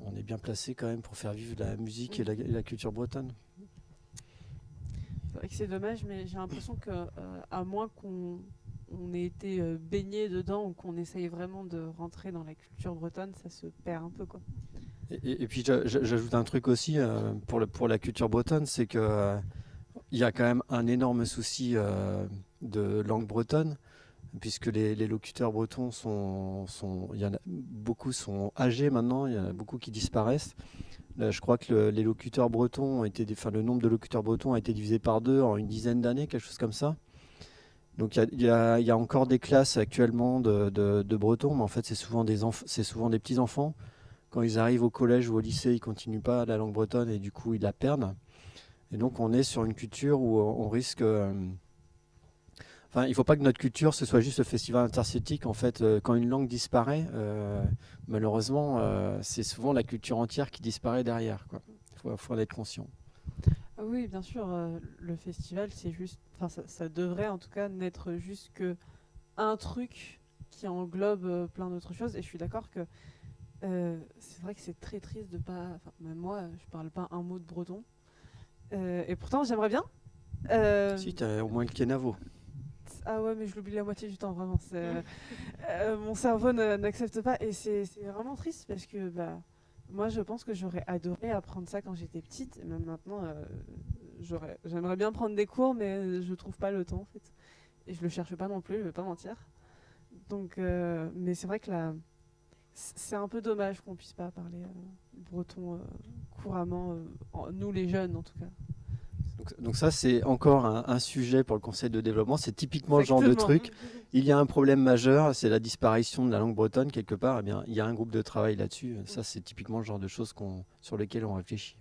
S2: on est bien placé quand même pour faire vivre la musique et la culture bretonne.
S1: C'est vrai que c'est dommage, mais j'ai l'impression que, à moins qu'on ait été baigné dedans ou qu'on essaye vraiment de rentrer dans la culture bretonne, ça se perd un peu, quoi.
S2: Et puis j'ajoute un truc aussi pour la culture bretonne, c'est que il y a quand même un énorme souci de langue bretonne, puisque les locuteurs bretons il y en a beaucoup sont âgés maintenant, il y en a beaucoup qui disparaissent. Là, je crois que les locuteurs bretons le nombre de locuteurs bretons a été divisé par 2 en une dizaine d'années, quelque chose comme ça. Donc il y a encore des classes actuellement de bretons, mais en fait c'est souvent des petits enfants. Quand ils arrivent au collège ou au lycée, ils continuent pas la langue bretonne et du coup ils la perdent. Et donc on est sur une culture où on risque. Enfin, il ne faut pas que notre culture ce soit juste le festival interceltique. En fait, quand une langue disparaît, malheureusement, c'est souvent la culture entière qui disparaît derrière, quoi. Faut en être conscient.
S1: Ah oui, bien sûr, le festival, c'est juste... Enfin, ça devrait en tout cas n'être juste que un truc qui englobe plein d'autres choses. Et je suis d'accord que c'est vrai que c'est très triste de pas... Enfin, même moi, je parle pas un mot de breton. Et pourtant, j'aimerais bien.
S2: Si, tu as au moins le Kenavo.
S1: Ah ouais, mais je l'oublie la moitié du temps, vraiment. Mon cerveau n'accepte pas. Et c'est vraiment triste parce que moi, je pense que j'aurais adoré apprendre ça quand j'étais petite. Et même maintenant, j'aimerais bien prendre des cours, mais je trouve pas le temps, en fait. Et je le cherche pas non plus, je vais pas mentir. Donc, mais c'est vrai que là, c'est un peu dommage qu'on puisse pas parler breton couramment, nous les jeunes en tout cas.
S2: Donc ça, c'est encore un sujet pour le Conseil de développement. C'est typiquement le genre de
S1: Exactement.
S2: truc. Il y a un problème majeur, c'est la disparition de la langue bretonne quelque part. Eh bien, il y a un groupe de travail là-dessus. Ça, c'est typiquement le genre de choses sur lesquelles on réfléchit.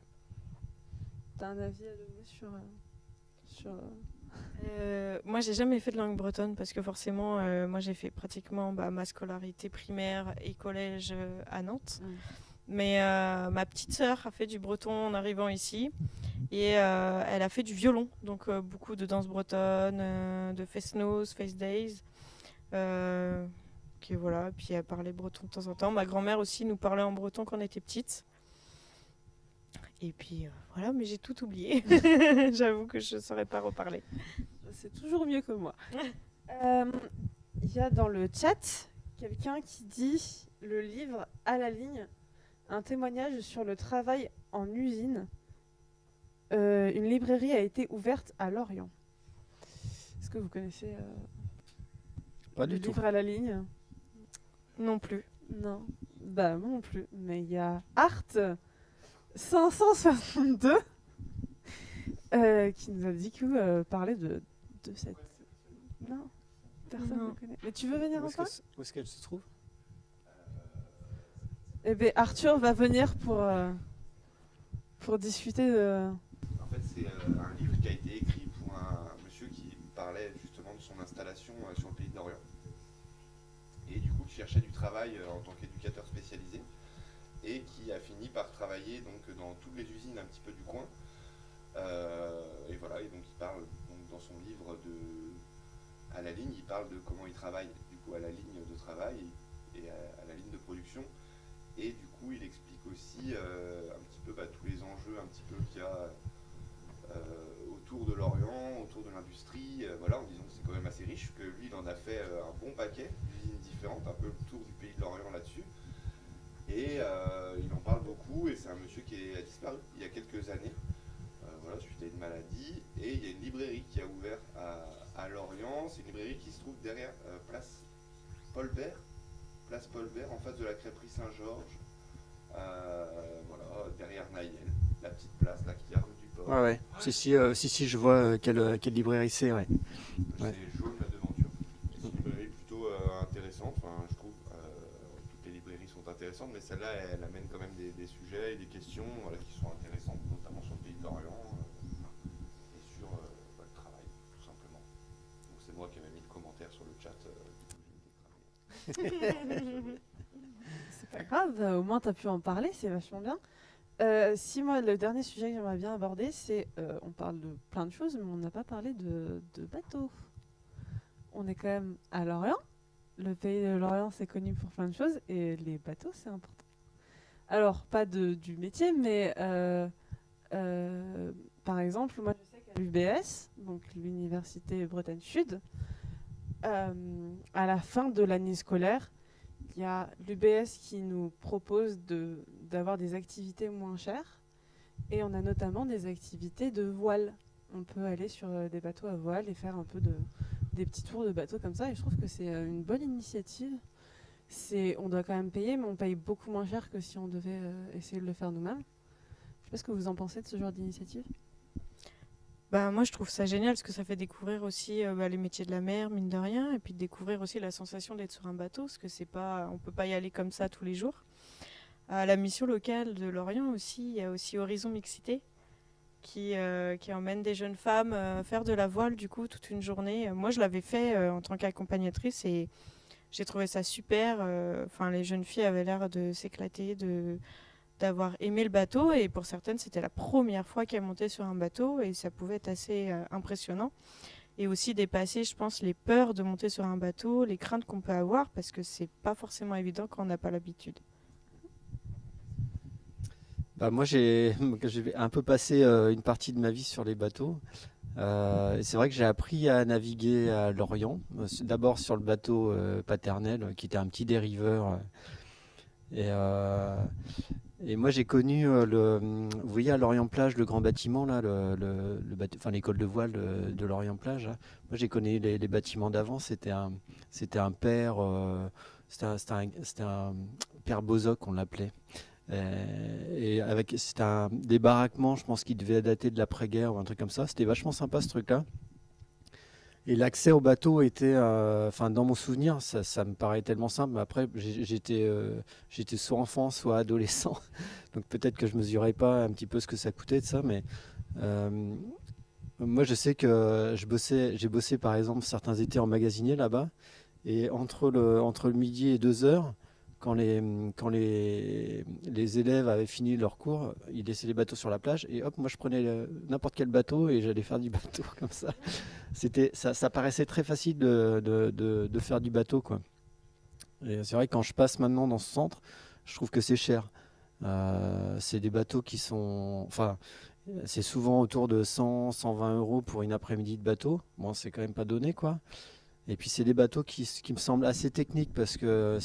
S1: T'as un avis à donner sur
S3: Moi, j'ai jamais fait de langue bretonne parce que forcément, moi, j'ai fait pratiquement ma scolarité primaire et collège à Nantes. Mais ma petite sœur a fait du breton en arrivant ici et elle a fait du violon, donc beaucoup de danse bretonne, de Fest-Noz, Fest Days. Voilà. Et puis elle parlait breton de temps en temps. Ma grand-mère aussi nous parlait en breton quand on était petite. Et puis voilà, mais j'ai tout oublié. J'avoue que je ne saurais pas reparler.
S1: C'est toujours mieux que moi. Il y a dans le chat quelqu'un qui dit le livre à la ligne, un témoignage sur le travail en usine. Une librairie a été ouverte à Lorient. Est-ce que vous connaissez
S2: Pas
S1: le
S2: du tout.
S1: livre à la ligne?
S3: Non plus.
S1: Non, moi non plus. Mais il y a Art 562 qui nous a dit que parler de cette. Non, personne
S3: Non.
S1: ne connaît. Mais tu veux venir en parler?
S2: Où est-ce qu'elle se trouve?
S1: Eh bien, Arthur va venir pour discuter de.
S5: En fait, c'est un livre qui a été écrit pour un monsieur qui parlait justement de son installation sur le pays de Lorient. Et du coup, qui cherchait du travail en tant qu'éducateur spécialisé et qui a fini par travailler donc, dans toutes les usines un petit peu du coin. Et voilà, et donc il parle donc, dans son livre à la ligne, il parle de comment il travaille du coup à la ligne de travail et à la ligne de production. Et du coup, il explique aussi un petit peu tous les enjeux un petit peu qu'il y a autour de l'Orient, autour de l'industrie, voilà, en disant que c'est quand même assez riche, que lui il en a fait un bon paquet d'usines différentes, un peu le tour du pays de l'Orient là-dessus. Et il en parle beaucoup, et c'est un monsieur qui a disparu il y a quelques années, voilà, suite à une maladie. Et il y a une librairie qui a ouvert à Lorient. C'est une librairie qui se trouve derrière place Paul Bert, en face de la crêperie Saint-Georges, voilà, derrière Nayel, la petite place là qui a rue du Port.
S2: Ouais, ouais. Si, je vois quelle librairie c'est, ouais.
S5: C'est
S2: Ouais.
S5: jaune la devanture. C'est une librairie plutôt intéressante, enfin, je trouve. Toutes les librairies sont intéressantes, mais celle-là, elle amène quand même des sujets et des questions, voilà, qui sont intéressantes, notamment sur le pays de l'Orient et sur le travail, tout simplement. Donc c'est moi qui avais mis le commentaire sur le chat, du coup j'ai été cramé.
S1: C'est pas grave, au moins tu as pu en parler, c'est vachement bien. Si moi, le dernier sujet que j'aimerais bien aborder, c'est, on parle de plein de choses, mais on n'a pas parlé de bateaux. On est quand même à Lorient. Le pays de Lorient, c'est connu pour plein de choses, et les bateaux, c'est important. Alors, pas du métier, mais par exemple, moi, je sais qu'à l'UBS, donc l'Université Bretagne Sud, à la fin de l'année scolaire, il y a l'UBS qui nous propose d'avoir des activités moins chères, et on a notamment des activités de voile. On peut aller sur des bateaux à voile et faire un peu des petits tours de bateaux comme ça, et je trouve que c'est une bonne initiative. On doit quand même payer, mais on paye beaucoup moins cher que si on devait essayer de le faire nous-mêmes. Je sais pas ce que vous en pensez de ce genre d'initiative.
S3: Moi, je trouve ça génial parce que ça fait découvrir aussi les métiers de la mer, mine de rien, et puis de découvrir aussi la sensation d'être sur un bateau, parce que on peut pas y aller comme ça tous les jours. À la mission locale de Lorient aussi, il y a aussi Horizon Mixité qui emmène des jeunes femmes faire de la voile du coup toute une journée. Moi, je l'avais fait en tant qu'accompagnatrice et j'ai trouvé ça super. Les jeunes filles avaient l'air de s'éclater, d'avoir aimé le bateau, et pour certaines c'était la première fois qu'elles montaient sur un bateau, et ça pouvait être assez impressionnant, et aussi dépasser, je pense, les peurs de monter sur un bateau, les craintes qu'on peut avoir, parce que c'est pas forcément évident quand on n'a pas l'habitude.
S2: Moi, j'ai un peu passé une partie de ma vie sur les bateaux. C'est vrai que j'ai appris à naviguer à Lorient, d'abord sur le bateau paternel, qui était un petit dériveur. Et moi, j'ai connu vous voyez à Lorient-Plage, le grand bâtiment là, l'école de voile de Lorient-Plage, là. Moi, j'ai connu les bâtiments d'avant. C'était un père, c'était un père Bozoc, on l'appelait. Et c'était un débarraquement, je pense qu'il devait dater de l'après-guerre ou un truc comme ça. C'était vachement sympa ce truc-là. Et l'accès au bateau était, dans mon souvenir, ça me paraît tellement simple. Mais après, j'étais soit enfant, soit adolescent. Donc peut-être que je mesurais pas un petit peu ce que ça coûtait de ça. Mais moi, je sais que j'ai bossé par exemple certains étés en magasinier là-bas. Et entre le midi et 2 heures, quand les élèves avaient fini leur cours, ils laissaient les bateaux sur la plage, et hop, moi je prenais n'importe quel bateau et j'allais faire du bateau comme ça. Ça paraissait très facile de faire du bateau, quoi. Et c'est vrai que quand je passe maintenant dans ce centre, je trouve que c'est cher. C'est des bateaux qui sont... Enfin, c'est souvent autour de 100, 120 euros pour une après-midi de bateau. Bon, c'est quand même pas donné, quoi. Et puis c'est des bateaux qui me semblent assez techniques, parce que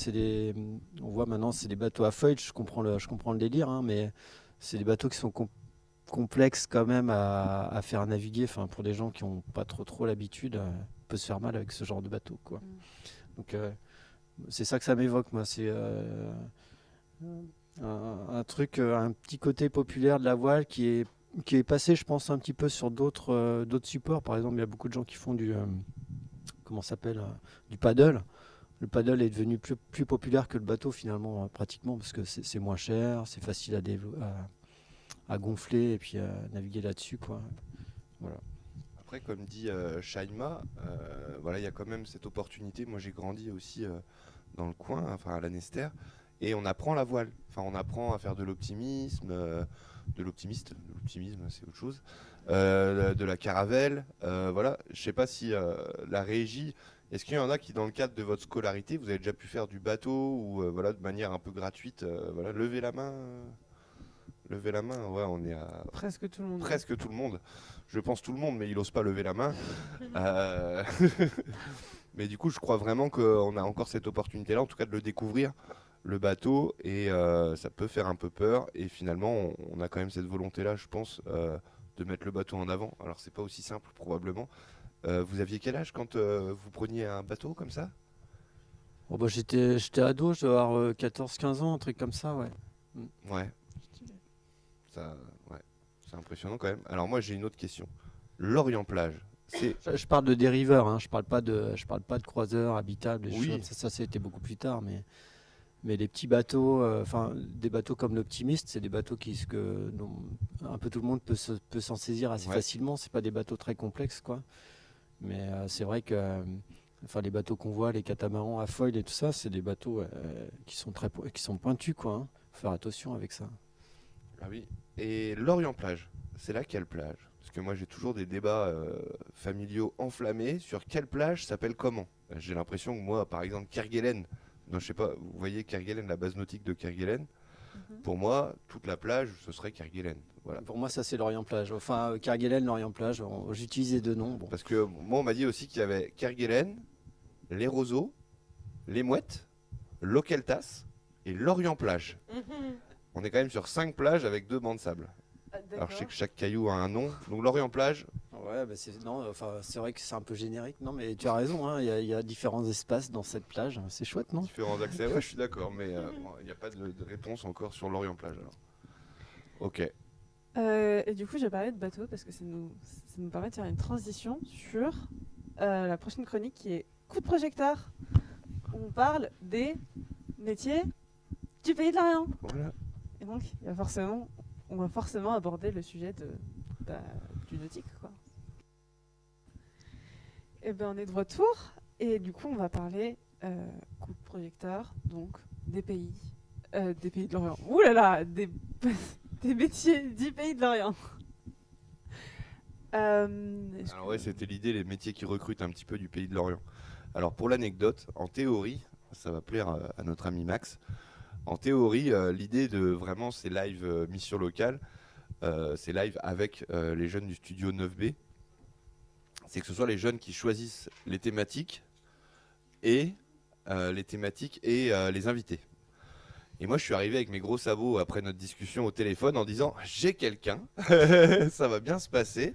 S2: on voit maintenant c'est des bateaux à feuilles, je comprends le délire, hein, mais c'est des bateaux qui sont complexes quand même à faire naviguer. Enfin, pour des gens qui n'ont pas trop l'habitude, on peut se faire mal avec ce genre de bateau, quoi. Donc c'est ça que ça m'évoque, moi. C'est un truc, un petit côté populaire de la voile qui est passé, je pense, un petit peu sur d'autres supports. Par exemple, il y a beaucoup de gens qui font du paddle. Le paddle est devenu plus populaire que le bateau finalement, pratiquement, parce que c'est moins cher, c'est facile à gonfler et puis à naviguer là-dessus, quoi. Voilà.
S5: Après, comme dit Shaima, voilà, il y a quand même cette opportunité. Moi, j'ai grandi aussi dans le coin, enfin à Lanester, et on apprend la voile. Enfin, on apprend à faire de l'optimisme, l'optimisme, c'est autre chose, de la caravelle. Voilà, je sais pas si la régie. Est-ce qu'il y en a qui, dans le cadre de votre scolarité, vous avez déjà pu faire du bateau ou voilà, de manière un peu gratuite, voilà, levez la main. Lever la main, ouais, on est à
S1: Presque tout le monde.
S5: presque tout le monde. Je pense tout le monde, mais il n'ose pas lever la main. Euh, Mais du coup, je crois vraiment qu'on a encore cette opportunité-là, en tout cas de le découvrir, le bateau, et ça peut faire un peu peur. Et finalement, on a quand même cette volonté-là, je pense, de mettre le bateau en avant. Alors, c'est pas aussi simple, probablement. Vous aviez quel âge quand vous preniez un bateau comme ça?
S2: Bon, bah, j'étais ado, je dois avoir 14-15 ans, un truc comme ça, ouais.
S5: Ouais, ça, ouais, c'est impressionnant quand même. Alors moi, j'ai une autre question. Lorient-Plage, c'est...
S2: Je parle de dériveurs, hein, je parle pas de croiseurs habitables, des
S5: Oui.
S2: choses comme ça, c'était beaucoup plus tard, mais les petits bateaux, enfin des bateaux comme l'Optimiste, c'est des bateaux dont un peu tout le monde peut s'en saisir assez
S5: Ouais.
S2: facilement. C'est pas des bateaux très complexes, quoi. Mais c'est vrai que, enfin les bateaux qu'on voit, les catamarans à foil et tout ça, c'est des bateaux qui sont pointus, quoi. Hein. Faut faire attention avec ça.
S5: Ah oui. Et Lorient-Plage, c'est laquelle plage? Parce que moi, j'ai toujours des débats familiaux enflammés sur quelle plage s'appelle comment. J'ai l'impression que moi, par exemple, Kerguelen, non, je sais pas, vous voyez Kerguelen, la base nautique de Kerguelen, pour moi, toute la plage, ce serait Kerguelen. Voilà.
S2: Pour moi, ça c'est Lorient-Plage. Enfin, Kerguelen, Lorient-Plage, j'utilise les deux noms. Bon.
S5: Parce que moi, on m'a dit aussi qu'il y avait Kerguelen, les Roseaux, les Mouettes, Lokeltas et Lorient-Plage. On est quand même sur 5 plages avec 2 bancs de sable. Alors je sais que chaque caillou a un nom. Donc Lorient-Plage,
S2: Ouais, bah non, enfin, c'est vrai que c'est un peu générique. Non, mais tu as raison, hein, il y a différents espaces dans cette plage. C'est chouette, non?
S5: différents accès. Ouais, je suis d'accord, mais bon, il n'y a pas de réponse encore sur Lorient-Plage. Alors. Ok.
S1: Et du coup, j'ai parlé de bateau parce que ça nous permet de faire une transition sur la prochaine chronique qui est coup de projecteur. Où on parle des métiers du pays de l'Orient.
S5: Voilà.
S1: Et donc, on va forcément aborder le sujet du nautique, quoi. Et ben, on est de retour et du coup, on va parler coup de projecteur, donc des pays de l'Orient. Ouh là là, des métiers du pays de l'Orient.
S5: Alors ouais, c'était l'idée, les métiers qui recrutent un petit peu du pays de l'Orient. Alors pour l'anecdote, en théorie, ça va plaire à notre ami Max. En théorie, l'idée de vraiment ces live mission locale, ces live avec les jeunes du studio 9B, c'est que ce soit les jeunes qui choisissent les thématiques et les invités. Et moi, je suis arrivé avec mes gros sabots après notre discussion au téléphone en disant j'ai quelqu'un, ça va bien se passer.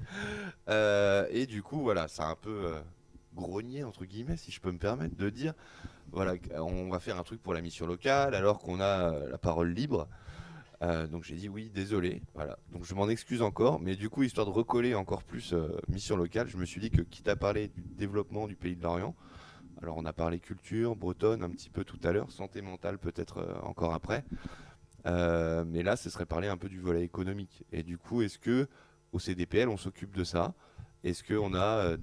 S5: Et du coup, voilà, ça a un peu grogné, entre guillemets, si je peux me permettre de dire. Voilà, on va faire un truc pour la mission locale alors qu'on a la parole libre. Donc j'ai dit oui, désolé. Voilà. Donc je m'en excuse encore, mais du coup, histoire de recoller encore plus mission locale, je me suis dit que quitte à parler du développement du pays de l'Orient, alors on a parlé culture, bretonne un petit peu tout à l'heure, santé mentale peut-être encore après, mais là ce serait parler un peu du volet économique. Et du coup, est-ce que au CDPL on s'occupe de ça? Est-ce qu'on a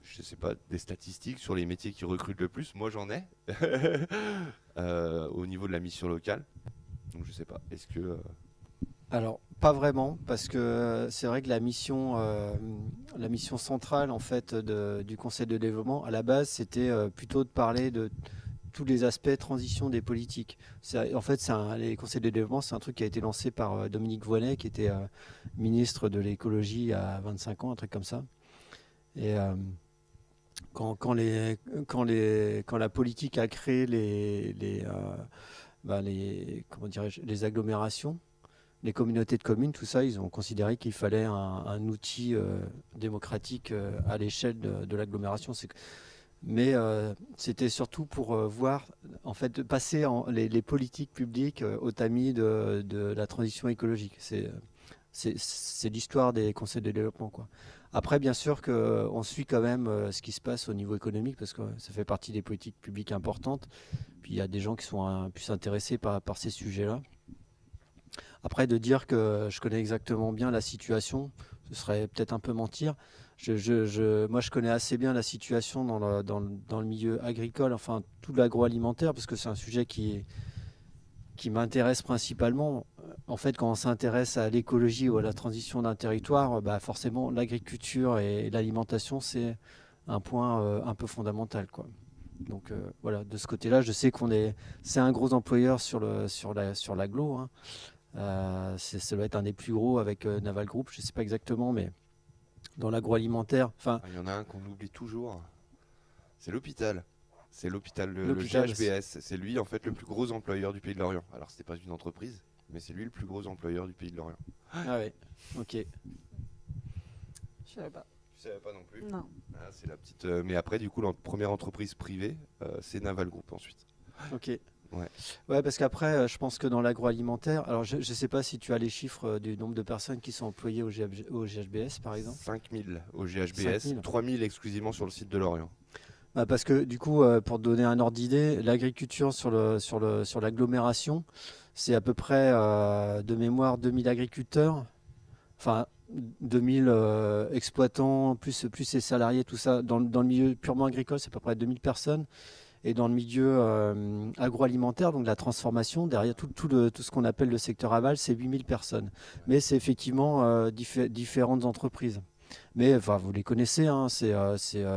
S5: je sais pas, des statistiques sur les métiers qui recrutent le plus? Moi j'en ai au niveau de la mission locale. Donc je sais pas, est-ce que...
S2: Alors, pas vraiment, parce que c'est vrai que la mission centrale en fait du Conseil de développement, à la base, c'était plutôt de parler de tous les aspects transition des politiques. En fait, les conseils de développement, c'est un truc qui a été lancé par Dominique Voynet, qui était ministre de l'écologie à 25 ans, un truc comme ça. Et quand la politique a créé comment dirais-je, les agglomérations, les communautés de communes, tout ça, ils ont considéré qu'il fallait un outil démocratique à l'échelle de l'agglomération. Mais c'était surtout pour voir, en fait, de passer les politiques publiques au tamis de la transition écologique. C'est l'histoire des conseils de développement, quoi. Après, bien sûr qu'on suit quand même ce qui se passe au niveau économique, parce que ça fait partie des politiques publiques importantes. Puis il y a des gens qui sont plus intéressés par ces sujets-là. Après, de dire que je connais exactement bien la situation, ce serait peut-être un peu mentir. Moi, je connais assez bien la situation dans le milieu agricole, enfin tout l'agroalimentaire, parce que c'est un sujet qui m'intéresse principalement. En fait, quand on s'intéresse à l'écologie ou à la transition d'un territoire, bah forcément, l'agriculture et l'alimentation, c'est un point un peu fondamental, quoi. Donc voilà, de ce côté-là, je sais c'est un gros employeur sur l'agglo, hein. Ça doit être un des plus gros avec Naval Group, je ne sais pas exactement, mais dans l'agroalimentaire. Enfin,
S5: Il y en a un qu'on oublie toujours. C'est l'hôpital. C'est l'hôpital, le
S2: L'hôpital,
S5: GHBS. C'est lui, en fait, le plus gros employeur du Pays de Lorient. Alors, c'était pas une entreprise, mais c'est lui le plus gros employeur du Pays de Lorient.
S2: ah ouais, ok.
S1: Je savais pas.
S5: Tu savais pas non plus.
S1: Non.
S5: Ah, c'est la petite. Mais après, du coup, la première entreprise privée, c'est Naval Group ensuite.
S2: Ok.
S5: Ouais.
S2: Ouais, parce qu'après, je pense que dans l'agroalimentaire, alors je ne sais pas si tu as les chiffres du nombre de personnes qui sont employées au GHBS, par exemple.
S5: 5000 au GHBS,
S2: 5000.
S5: 3000 exclusivement sur le site de Lorient.
S2: Bah, parce que du coup, pour te donner un ordre d'idée, l'agriculture sur l'agglomération, c'est à peu près de mémoire 2000 agriculteurs, enfin 2000 exploitants, plus les salariés, tout ça. Dans le milieu purement agricole, c'est à peu près 2000 personnes. Et dans le milieu agroalimentaire, donc la transformation, derrière tout ce qu'on appelle le secteur aval, c'est 8000 personnes. Mais c'est effectivement différentes entreprises. Mais enfin, vous les connaissez, hein, c'est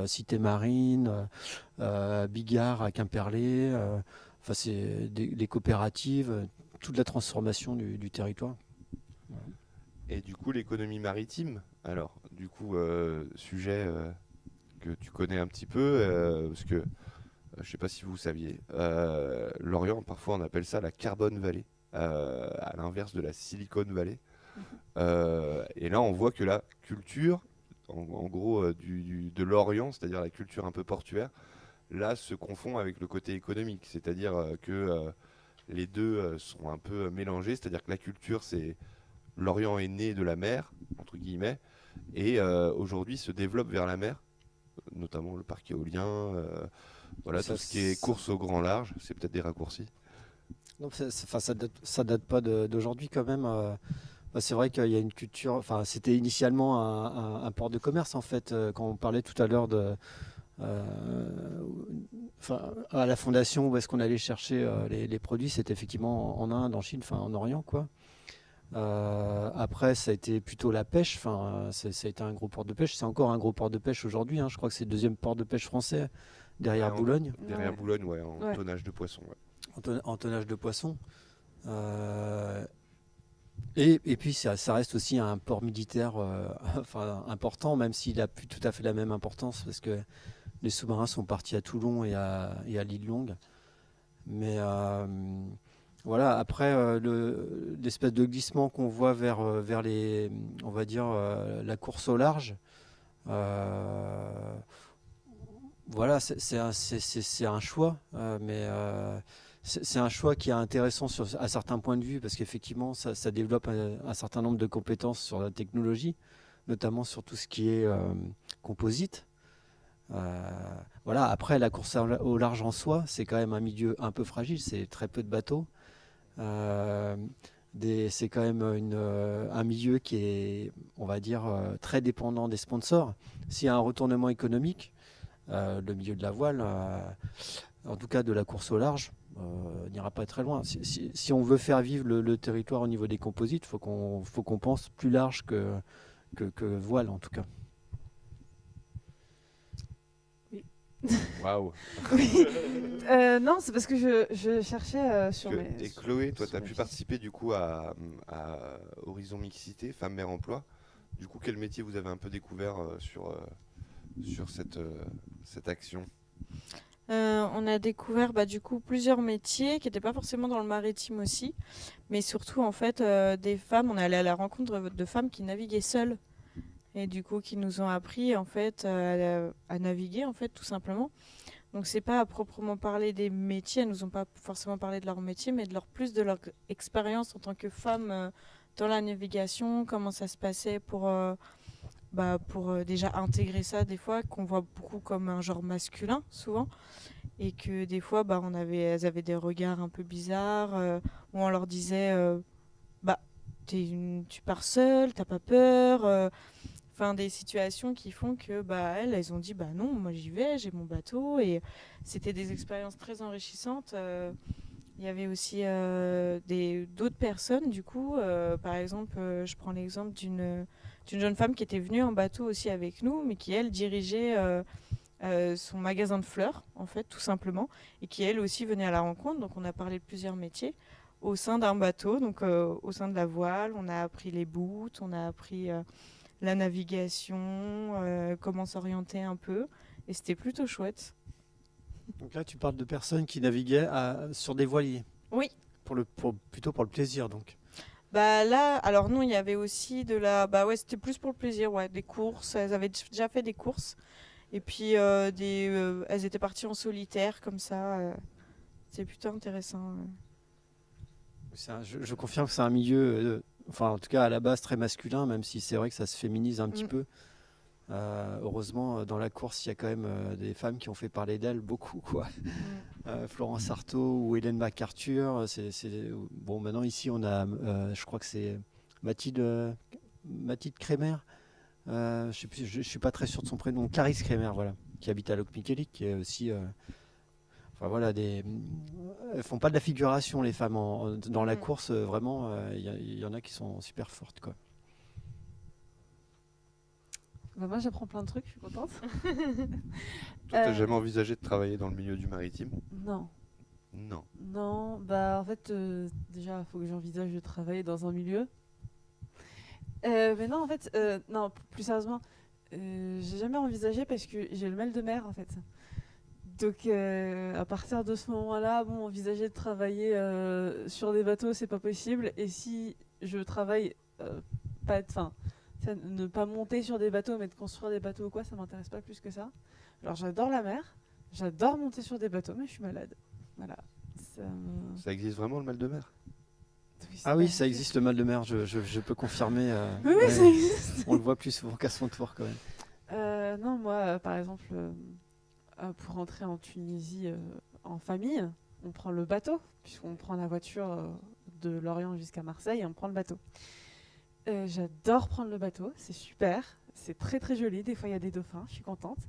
S2: Cité Marine, Bigard à Quimperlé, enfin, c'est les coopératives, toute la transformation du territoire.
S5: Et du coup, l'économie maritime, alors, du coup, sujet que tu connais un petit peu, parce que je sais pas si vous saviez, Lorient, parfois on appelle ça la Carbone Valley, à l'inverse de la Silicon Valley. Et là, on voit que la culture, en gros, de Lorient, c'est-à-dire la culture un peu portuaire, là, se confond avec le côté économique. C'est-à-dire que les deux sont un peu mélangés. C'est-à-dire que la culture, c'est Lorient est né de la mer, entre guillemets, et aujourd'hui se développe vers la mer, notamment le parc éolien, voilà,
S2: Ça,
S5: tout ce qui est course au grand large, c'est peut-être des raccourcis.
S2: Non, ça date pas d'aujourd'hui quand même. Bah, c'est vrai qu'il y a une culture. Enfin, c'était initialement un port de commerce en fait. Quand on parlait tout à l'heure à la fondation où est-ce qu'on allait chercher les produits, c'était effectivement en Inde, en Chine, enfin en Orient quoi. Après, ça a été plutôt la pêche. Enfin, ça a été un gros port de pêche. C'est encore un gros port de pêche aujourd'hui, hein. Je crois que c'est le deuxième port de pêche français derrière
S5: Ouais,
S2: Boulogne.
S5: Derrière
S1: Ouais.
S5: Boulogne, ouais, en
S1: Ouais.
S5: tonnage de poisson. Ouais.
S2: En tonnage de poisson. Et puis ça reste aussi un port militaire enfin, important, même s'il n'a plus tout à fait la même importance, parce que les sous-marins sont partis à Toulon et à l'île Longue. Mais voilà, après l'espèce de glissement qu'on voit vers les, on va dire, la course au large, voilà, c'est un choix, mais c'est un choix qui est intéressant à certains points de vue parce qu'effectivement, ça développe un certain nombre de compétences sur la technologie, notamment sur tout ce qui est composite. Voilà. Après, la course au large en soi, c'est quand même un milieu un peu fragile. C'est très peu de bateaux. C'est quand même un milieu qui est, on va dire, très dépendant des sponsors. S'il y a un retournement économique, le milieu de la voile, en tout cas de la course au large, n'ira pas très loin. Si on veut faire vivre le territoire au niveau des composites, faut qu'on pense plus large que voile en tout cas.
S5: Waouh!
S1: Non, c'est parce que je cherchais sur mes.
S5: Et Chloé, toi, tu
S1: sur
S5: as
S1: mes
S5: pu
S1: fiches.
S5: participer du coup à Horizon Mixité, Femmes Mère Emploi. Du coup, quel métier vous avez un peu découvert sur cette action?
S3: On a découvert du coup plusieurs métiers qui n'étaient pas forcément dans le maritime aussi, mais surtout en fait des femmes. On est allé à la rencontre de femmes qui naviguaient seules et du coup qui nous ont appris en fait à naviguer en fait tout simplement. Donc c'est pas à proprement parler des métiers, elles nous ont pas forcément parlé de leur métier, mais de leur expérience en tant que femmes dans la navigation, comment ça se passait pour déjà intégrer ça des fois qu'on voit beaucoup comme un genre masculin souvent et que des fois elles avaient des regards un peu bizarres où on leur disait tu pars seule, t'as pas peur, enfin des situations qui font que elles ont dit non, moi j'y vais, j'ai mon bateau, et c'était des expériences très enrichissantes. Il y avait aussi d'autres personnes du coup, par exemple je prends l'exemple d'une jeune femme qui était venue en bateau aussi avec nous, mais qui elle dirigeait son magasin de fleurs en fait tout simplement, et qui elle aussi venait à la rencontre. Donc on a parlé de plusieurs métiers au sein d'un bateau, donc au sein de la voile. On a appris les boots, on a appris la navigation, comment s'orienter un peu. Et c'était plutôt chouette.
S2: Donc là, tu parles de personnes qui naviguaient sur des voiliers,
S3: Oui.
S2: plutôt pour le plaisir, donc.
S3: Bah là, alors non, il y avait aussi bah ouais, c'était plus pour le plaisir, ouais, des courses. Elles avaient déjà fait des courses. Et puis elles étaient parties en solitaire comme ça. C'est plutôt intéressant.
S2: Je confirme que c'est un milieu, enfin en tout cas à la base très masculin, même si c'est vrai que ça se féminise un petit peu. Heureusement, dans la course, il y a quand même des femmes qui ont fait parler d'elles beaucoup, quoi. Florence Artaud ou Hélène MacArthur. Bon, maintenant ici on a, je crois que c'est Mathilde Crémer. Je suis pas très sûr de son prénom. Clarisse Crémer, voilà, qui habite à Locmiquélic, qui est aussi. Enfin voilà, elles font pas de la figuration les femmes dans la course. Vraiment, il y en a qui sont super fortes, quoi.
S1: Bah, moi, j'apprends plein de trucs, je suis contente.
S5: Toi, t'as jamais envisagé de travailler dans le milieu du maritime?
S1: Non.
S5: Non.
S1: Non, bah en fait, déjà, il faut que j'envisage de travailler dans un milieu. Mais non, en fait, non, plus sérieusement, j'ai jamais envisagé parce que j'ai le mal de mer, en fait. Donc, à partir de ce moment-là, bon, envisager de travailler sur des bateaux, c'est pas possible. Et si je travaille, ne pas monter sur des bateaux, mais de construire des bateaux ou quoi, ça m'intéresse pas plus que ça. Alors, j'adore la mer, j'adore monter sur des bateaux, mais je suis malade. Voilà.
S5: Ça existe vraiment le mal de mer?
S2: Ah oui, ça existe le mal de mer, je peux confirmer.
S1: Oui,
S2: Ouais,
S1: ça existe.
S2: on le voit plus souvent qu'à son tour quand même.
S1: Non, moi, par exemple, pour rentrer en Tunisie en famille, on prend le bateau, puisqu'on prend la voiture de Lorient jusqu'à Marseille et on prend le bateau. J'adore prendre le bateau, c'est super, c'est très très joli, des fois il y a des dauphins, je suis contente,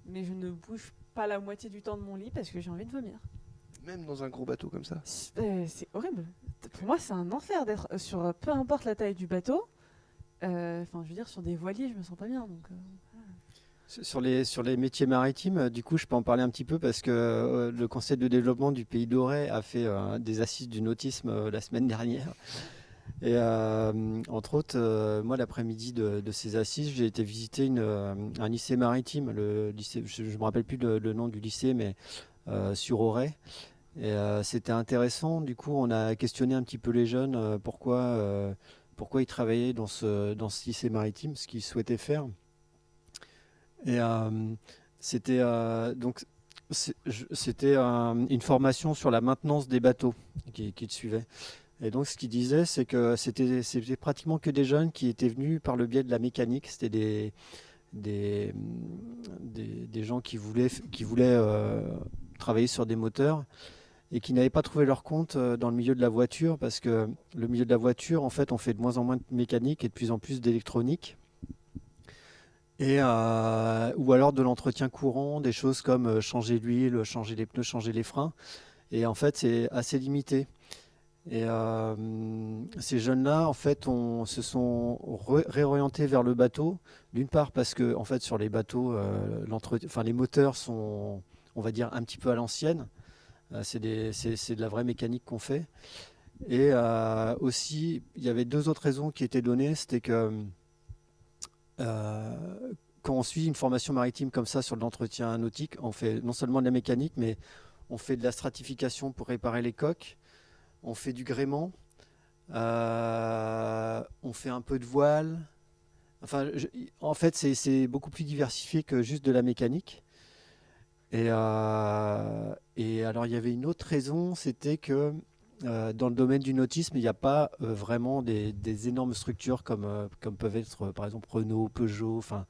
S1: mais je ne bouge pas la moitié du temps de mon lit parce que j'ai envie de vomir.
S5: Même dans un gros bateau comme ça?
S1: C'est horrible. Pour moi, c'est un enfer d'être sur peu importe la taille du bateau. Enfin, je veux dire, sur des voiliers, je me sens pas bien. Donc,
S2: Sur les métiers maritimes, du coup, je peux en parler un petit peu parce que le Conseil de développement du Pays d'Auray a fait des assises du nautisme la semaine dernière. Et entre autres, moi, l'après-midi de ces assises, j'ai été visiter un lycée maritime. Le lycée, je ne me rappelle plus le nom du lycée, mais sur Auray. Et c'était intéressant. Du coup, on a questionné un petit peu les jeunes pourquoi ils travaillaient dans ce lycée maritime, ce qu'ils souhaitaient faire. Et c'était une formation sur la maintenance des bateaux qu'ils suivaient. Et donc, ce qu'ils disaient, c'est que c'était pratiquement que des jeunes qui étaient venus par le biais de la mécanique. C'était des gens qui voulaient travailler sur des moteurs et qui n'avaient pas trouvé leur compte dans le milieu de la voiture parce que le milieu de la voiture, en fait, on fait de moins en moins de mécanique et de plus en plus d'électronique. Ou alors de l'entretien courant, des choses comme changer l'huile, changer les pneus, changer les freins. Et en fait, c'est assez limité. Et ces jeunes-là, en fait, se sont réorientés vers le bateau. D'une part parce que, en fait, sur les bateaux, les moteurs sont, on va dire, un petit peu à l'ancienne. C'est de la vraie mécanique qu'on fait. Et aussi, il y avait deux autres raisons qui étaient données. C'était que quand on suit une formation maritime comme ça sur l'entretien nautique, on fait non seulement de la mécanique, mais on fait de la stratification pour réparer les coques. On fait du gréement, on fait un peu de voile. Enfin, en fait, c'est beaucoup plus diversifié que juste de la mécanique. Et alors, il y avait une autre raison, c'était que dans le domaine du nautisme, il n'y a pas vraiment des énormes structures comme peuvent être, par exemple, Renault, Peugeot, enfin,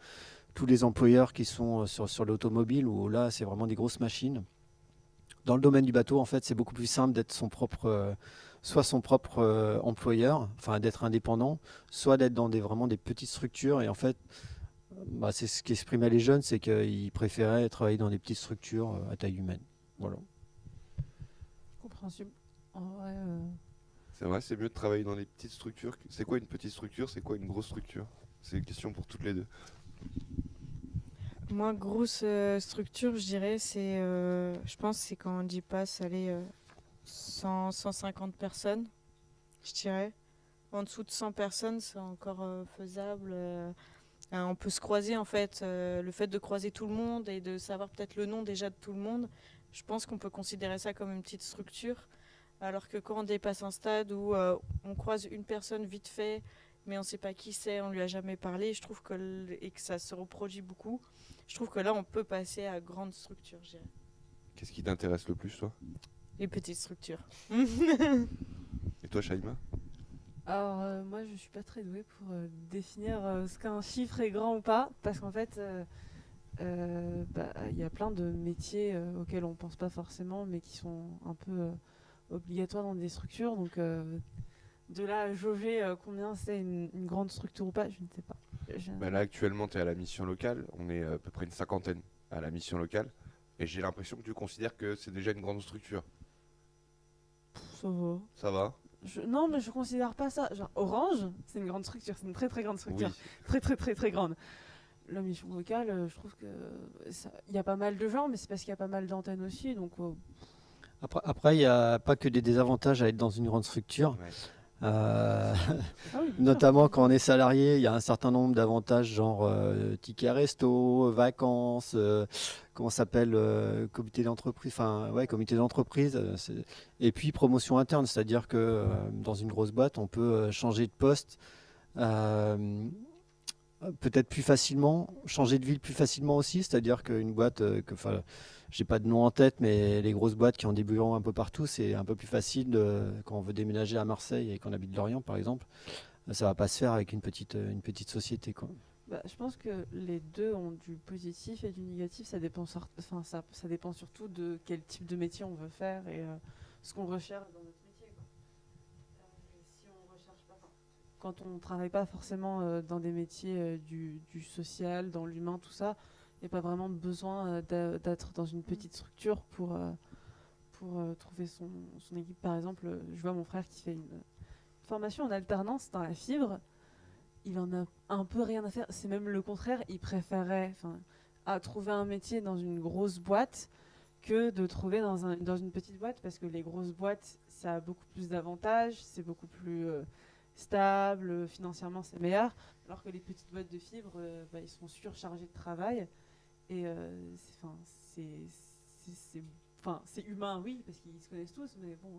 S2: tous les employeurs qui sont sur l'automobile, où là, c'est vraiment des grosses machines. Dans le domaine du bateau, en fait, c'est beaucoup plus simple d'être soit son propre employeur, enfin d'être indépendant, soit d'être dans vraiment des petites structures. Et en fait, c'est ce qu'exprimaient les jeunes, c'est qu'ils préféraient travailler dans des petites structures à taille humaine. Voilà.
S1: compréhensible. En vrai,
S5: C'est vrai, c'est mieux de travailler dans des petites structures. C'est quoi une petite structure? C'est quoi une grosse structure? C'est une question pour toutes les deux.
S3: Moi, grosse structure, je dirais, je pense, c'est quand on dit passe, aller 150 personnes, je dirais. En dessous de 100 personnes, c'est encore faisable. On peut se croiser en fait. Le fait de croiser tout le monde et de savoir peut-être le nom déjà de tout le monde, je pense qu'on peut considérer ça comme une petite structure. Alors que quand on dépasse un stade où on croise une personne vite fait, mais on ne sait pas qui c'est, on lui a jamais parlé, je trouve et que ça se reproduit beaucoup, je trouve que là on peut passer à grande structure, je dirais.
S5: Qu'est-ce qui t'intéresse le plus, toi?
S3: Les petites structures.
S5: Et toi, Shaima?
S1: Alors, moi, je suis pas très douée pour définir ce qu'un chiffre est grand ou pas, parce qu'en fait, il y a plein de métiers auxquels on pense pas forcément, mais qui sont un peu obligatoires dans des structures. Donc, de là à jauger combien c'est une grande structure ou pas, je ne sais pas.
S5: Bah là, actuellement, tu es à la mission locale. On est à peu près une cinquantaine à la mission locale. Et j'ai l'impression que tu considères que c'est déjà une grande structure.
S1: Ça va.
S5: Ça va?
S1: Non, mais je considère pas ça. Genre, Orange, c'est une grande structure, c'est une très très grande structure.
S5: Oui.
S1: Très très très très grande. La mission locale, je trouve que il y a pas mal de gens, mais c'est parce qu'il y a pas mal d'antennes aussi. Donc,
S2: Après, il n'y a pas que des désavantages à être dans une grande structure.
S5: Ouais.
S2: Euh,
S1: ah oui, bien sûr.
S2: Notamment quand on est salarié, il y a un certain nombre d'avantages, genre tickets resto, vacances, comment ça s'appelle, comité d'entreprise, enfin ouais, comité d'entreprise. Et puis promotion interne, c'est-à-dire que dans une grosse boîte, on peut changer de poste peut-être plus facilement, changer de ville plus facilement aussi, c'est-à-dire qu'une boîte, j'ai pas de nom en tête, mais les grosses boîtes qui ont des bureaux un peu partout, c'est un peu plus facile quand on veut déménager à Marseille et qu'on habite Lorient, par exemple. Ça va pas se faire avec une petite société, quoi.
S1: Bah, je pense que les deux ont du positif et du négatif. Ça dépend, ça dépend surtout de quel type de métier on veut faire et ce qu'on recherche dans notre métier, quoi. Si on recherche pas, quand on travaille pas forcément dans des métiers du social, dans l'humain, tout ça, il n'y a pas vraiment besoin d'être dans une petite structure pour trouver son équipe. Par exemple, je vois mon frère qui fait une formation en alternance dans la fibre. Il en a un peu rien à faire. C'est même le contraire. Il préférait trouver un métier dans une grosse boîte que de trouver dans une petite boîte, parce que les grosses boîtes, ça a beaucoup plus d'avantages, c'est beaucoup plus stable, financièrement c'est meilleur, alors que les petites boîtes de fibre, ils sont surchargés de travail. Et c'est humain, oui, parce qu'ils se connaissent tous, mais bon,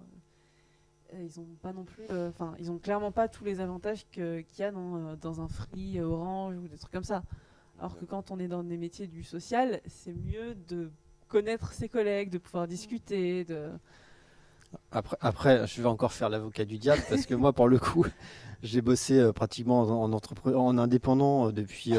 S1: ils ont pas non plus, ils ont clairement pas tous les avantages qu'il y a dans un Free, Orange ou des trucs comme ça. Alors que quand on est dans des métiers du social, c'est mieux de connaître ses collègues, de pouvoir discuter,
S2: Après, je vais encore faire l'avocat du diable parce que moi, pour le coup, j'ai bossé pratiquement en indépendant depuis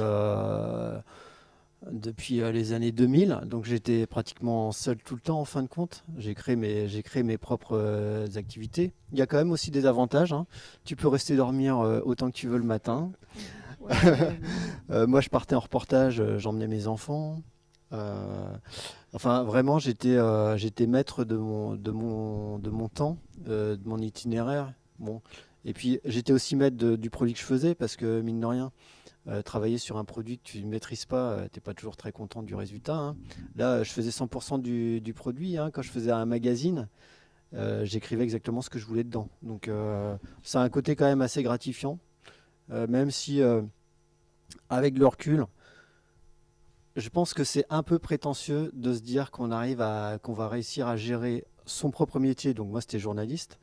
S2: les années 2000, donc j'étais pratiquement seul tout le temps en fin de compte. J'ai créé mes propres activités. Il y a quand même aussi des avantages, hein. Tu peux rester dormir autant que tu veux le matin. Moi, je partais en reportage, j'emmenais mes enfants. Enfin, vraiment, j'étais maître de mon temps, de mon itinéraire. Bon. Et puis, j'étais aussi maître du produit que je faisais parce que, mine de rien, travailler sur un produit que tu ne maîtrises pas, tu n'es pas toujours très content du résultat, hein. Là, je faisais 100% du produit, hein. Quand je faisais un magazine, j'écrivais exactement ce que je voulais dedans. Donc, ça a un côté quand même assez gratifiant, même si, avec le recul, je pense que c'est un peu prétentieux de se dire qu'on va réussir à gérer son propre métier. Donc, moi, c'était journaliste.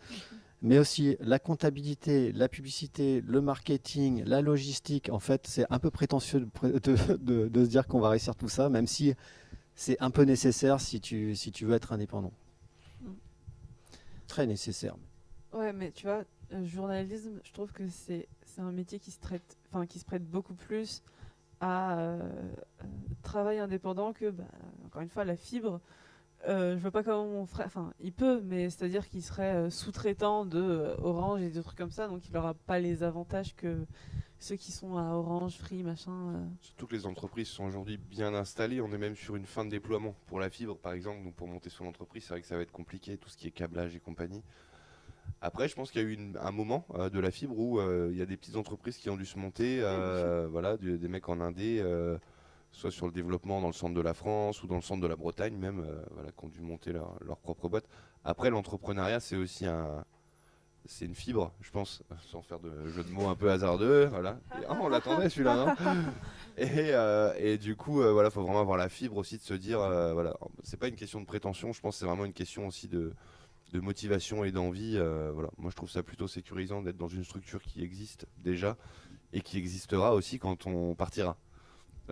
S2: Mais aussi la comptabilité, la publicité, le marketing, la logistique. En fait, c'est un peu prétentieux de se dire qu'on va réussir tout ça, même si c'est un peu nécessaire si tu veux être indépendant. Très nécessaire.
S1: Ouais, mais tu vois, journalisme, je trouve que c'est un métier qui se prête beaucoup plus à travail indépendant que, encore une fois, la fibre. Je vois pas comment mon frère, il peut, mais c'est-à-dire qu'il serait sous-traitant de Orange et des trucs comme ça, donc il n'aura pas les avantages que ceux qui sont à Orange, Free, machin.
S5: Surtout que les entreprises sont aujourd'hui bien installées. On est même sur une fin de déploiement pour la fibre, par exemple. Donc pour monter son entreprise, c'est vrai que ça va être compliqué, tout ce qui est câblage et compagnie. Après, je pense qu'il y a eu un moment de la fibre où il y a des petites entreprises qui ont dû se monter, voilà, des mecs en Indé soit sur le développement dans le centre de la France ou dans le centre de la Bretagne même, voilà, qui ont dû monter leur propre boîte. Après, l'entrepreneuriat, c'est aussi c'est une fibre, je pense, sans faire de jeu de mots un peu hasardeux. Voilà. On l'attendait celui-là, non? Et du coup, voilà, faut vraiment avoir la fibre aussi de se dire, voilà, c'est pas une question de prétention, je pense que c'est vraiment une question aussi de motivation et d'envie. Voilà. Moi, je trouve ça plutôt sécurisant d'être dans une structure qui existe déjà et qui existera aussi quand on partira.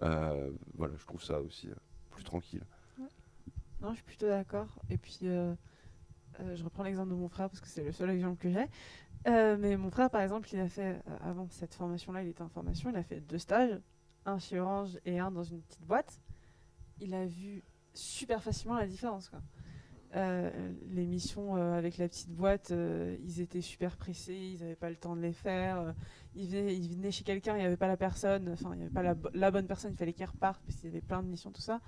S5: Voilà, je trouve ça aussi plus tranquille.
S1: Non, je suis plutôt d'accord. Et puis, je reprends l'exemple de mon frère parce que c'est le seul exemple que j'ai. Mais mon frère, par exemple, il a fait, avant cette formation-là, il était en formation, il a fait 2 stages, un chez Orange et un dans une petite boîte. Il a vu super facilement la différence, quoi. Les missions avec la petite boîte, ils étaient super pressés, ils n'avaient pas le temps de les faire. Ils venaient chez quelqu'un, il n'y avait pas la personne, enfin, il n'y avait pas la bonne personne, il fallait qu'ils repartent parce qu'il y avait plein de missions, tout ça.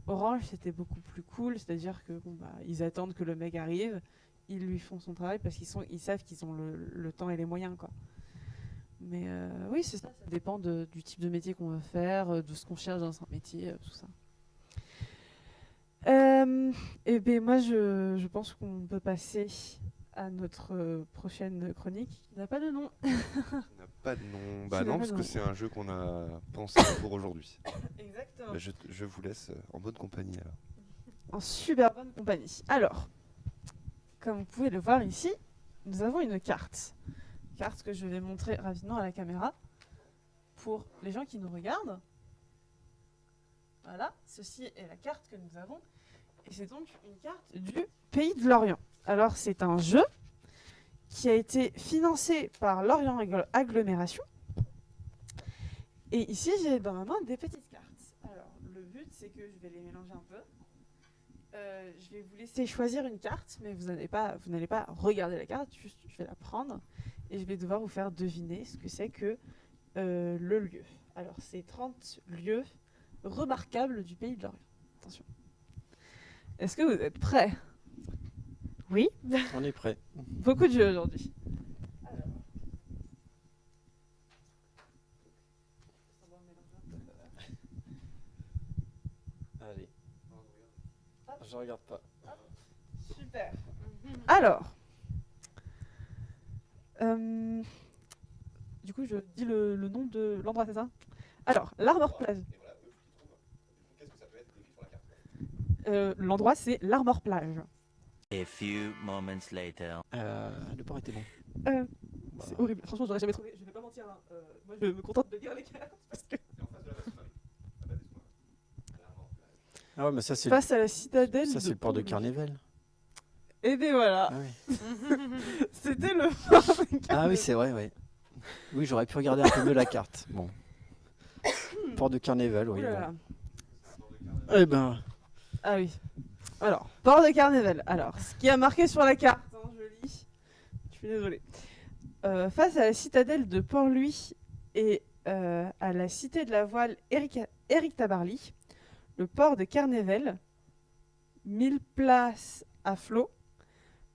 S1: Orange, c'était beaucoup plus cool, c'est-à-dire que bon, bah, ils attendent que le mec arrive, ils lui font son travail parce ils savent qu'ils ont le temps et les moyens, quoi. Mais oui, c'est ça, ça dépend du type de métier qu'on veut faire, de ce qu'on cherche dans un métier, tout ça. Et ben moi, je pense qu'on peut passer à notre prochaine chronique qui n'a pas de nom.
S5: Il n'a pas de nom. Bah
S1: Qui n'a
S5: non,
S1: pas
S5: parce
S1: de
S5: que
S1: nom.
S5: c'est un jeu qu'on a pensé pour aujourd'hui.
S1: Exactement.
S5: Bah, je vous laisse en bonne compagnie alors.
S1: En super bonne compagnie. Alors, comme vous pouvez le voir ici, nous avons une carte. Carte que je vais montrer rapidement à la caméra pour les gens qui nous regardent. Voilà, ceci est la carte que nous avons. Et c'est donc une carte du Pays de Lorient. Alors, c'est un jeu qui a été financé par Lorient Agglomération. Et ici, j'ai dans ma main des petites cartes. Alors, le but, c'est que je vais les mélanger un peu. Je vais vous laisser choisir une carte, mais vous n'allez pas regarder la carte, juste je vais la prendre et je vais devoir vous faire deviner ce que c'est que le lieu. Alors, c'est 30 lieux remarquables du Pays de Lorient. Attention. Est-ce que vous êtes prêts? Oui.
S2: On est prêt.
S1: Beaucoup de jeux aujourd'hui.
S2: Allez. Je regarde pas.
S1: Super. Alors, du coup, je dis le nom de l'endroit, c'est ça? Alors, l'Armor Plage.
S5: Et voilà, eux, ils trouvent. Qu'est-ce que ça peut être écrit sur la carte?
S1: L'endroit, c'est l'Armor Plage.
S4: A few moments later.
S2: Le port était bon.
S1: C'est horrible. Franchement, j'aurais jamais trouvé. Je vais pas mentir. Hein. Moi, je me contente de lire les cartes parce que
S5: C'est en face de la maçonnerie. Ah bah, dis-moi.
S2: Ah ouais, mais ça c'est
S1: face à la citadelle.
S2: ça c'est le port de
S1: Pont-Louis.
S2: Carnéval.
S1: Et bien voilà,
S2: Ah oui.
S1: c'était le port de Carnéval.
S2: Ah oui, c'est vrai, ouais. Oui, j'aurais pu regarder un peu mieux la carte. Bon. Port de Carnéval, oui.
S1: Ouh là là.
S2: Bon. Eh ben,
S1: Ah oui. Alors, port de Carnéval. Alors, ce qui a marqué sur la carte, hein, je lis. Je suis désolée. Face à la citadelle de Port-Louis et à la cité de la voile Éric Tabarly, le port de Carnéval, 1000 places à flot,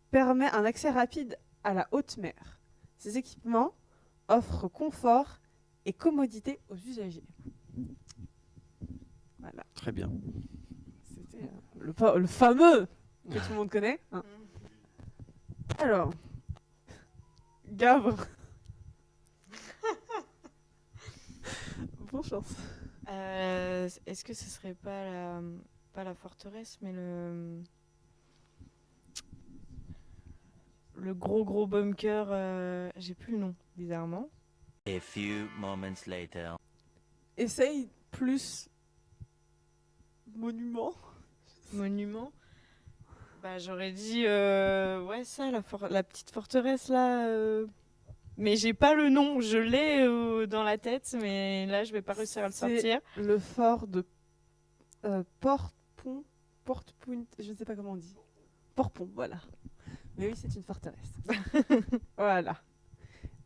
S1: permet un accès rapide à la haute mer. Ces équipements offrent confort et commodité aux usagers. Voilà.
S2: très bien.
S1: C'était le fameux que tout le monde connaît. Hein. Alors, Gavre. Bonne chance.
S3: Est-ce que ce serait pas la forteresse, mais le gros bunker, j'ai plus le nom, bizarrement.
S4: A few moments later.
S1: Essaye plus monument.
S3: Monument. Bah j'aurais dit ouais ça, la petite forteresse là. Mais j'ai pas le nom, je l'ai dans la tête, mais là je vais pas réussir à le
S1: C'est
S3: sortir.
S1: le fort de Porte-Pont, je ne sais pas comment on dit. Port-Pont, voilà. Mais oui, c'est une forteresse. Voilà.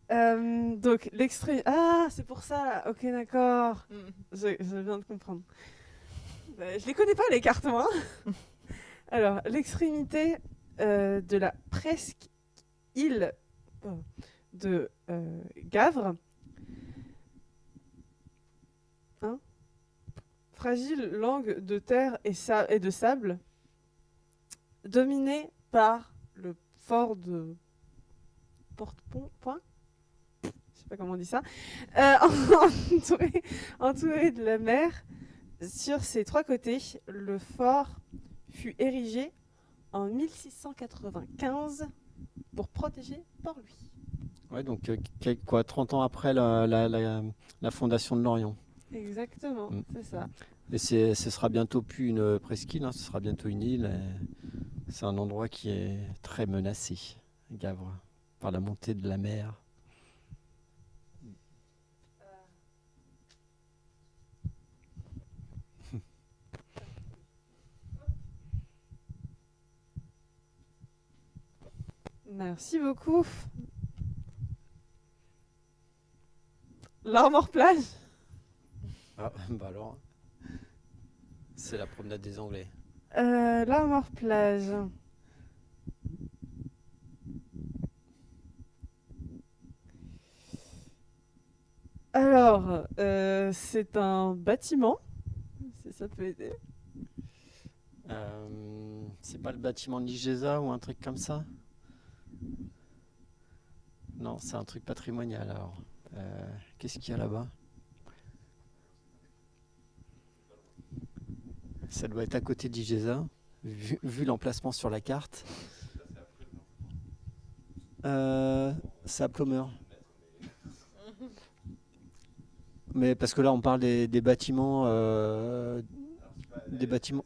S1: Donc l'extrait. Ah, c'est pour ça. Là. Ok, d'accord. Je viens de comprendre. Je les connais pas les cartes, moi. Alors, l'extrémité de la presque île de Gavre. Hein? fragile langue de terre et de sable, dominée par le fort de Porte-Point, je sais pas comment on dit ça, entouré de la mer. Sur ses 3 côtés, le fort fut érigé en 1695 pour protéger Port-Louis.
S2: Ouais, donc 30 ans après la fondation de Lorient.
S1: Exactement, c'est ça.
S2: Et ce sera bientôt plus une presqu'île, hein, ce sera bientôt une île. C'est un endroit qui est très menacé, Gavre, par la montée de la mer.
S1: Merci beaucoup. L'Armor Plage.
S2: Ah, bah alors, c'est la promenade des Anglais.
S1: L'Armor Plage. Alors, c'est un bâtiment. Si ça peut aider.
S2: C'est pas le bâtiment de l'IGESA ou un truc comme ça? Non, c'est un truc patrimonial alors. Qu'est-ce qu'il y a là-bas? Ça doit être à côté d'IGESA, vu l'emplacement sur la carte. C'est à Plomeur. Mais parce que là, on parle des bâtiments. Des bâtiments.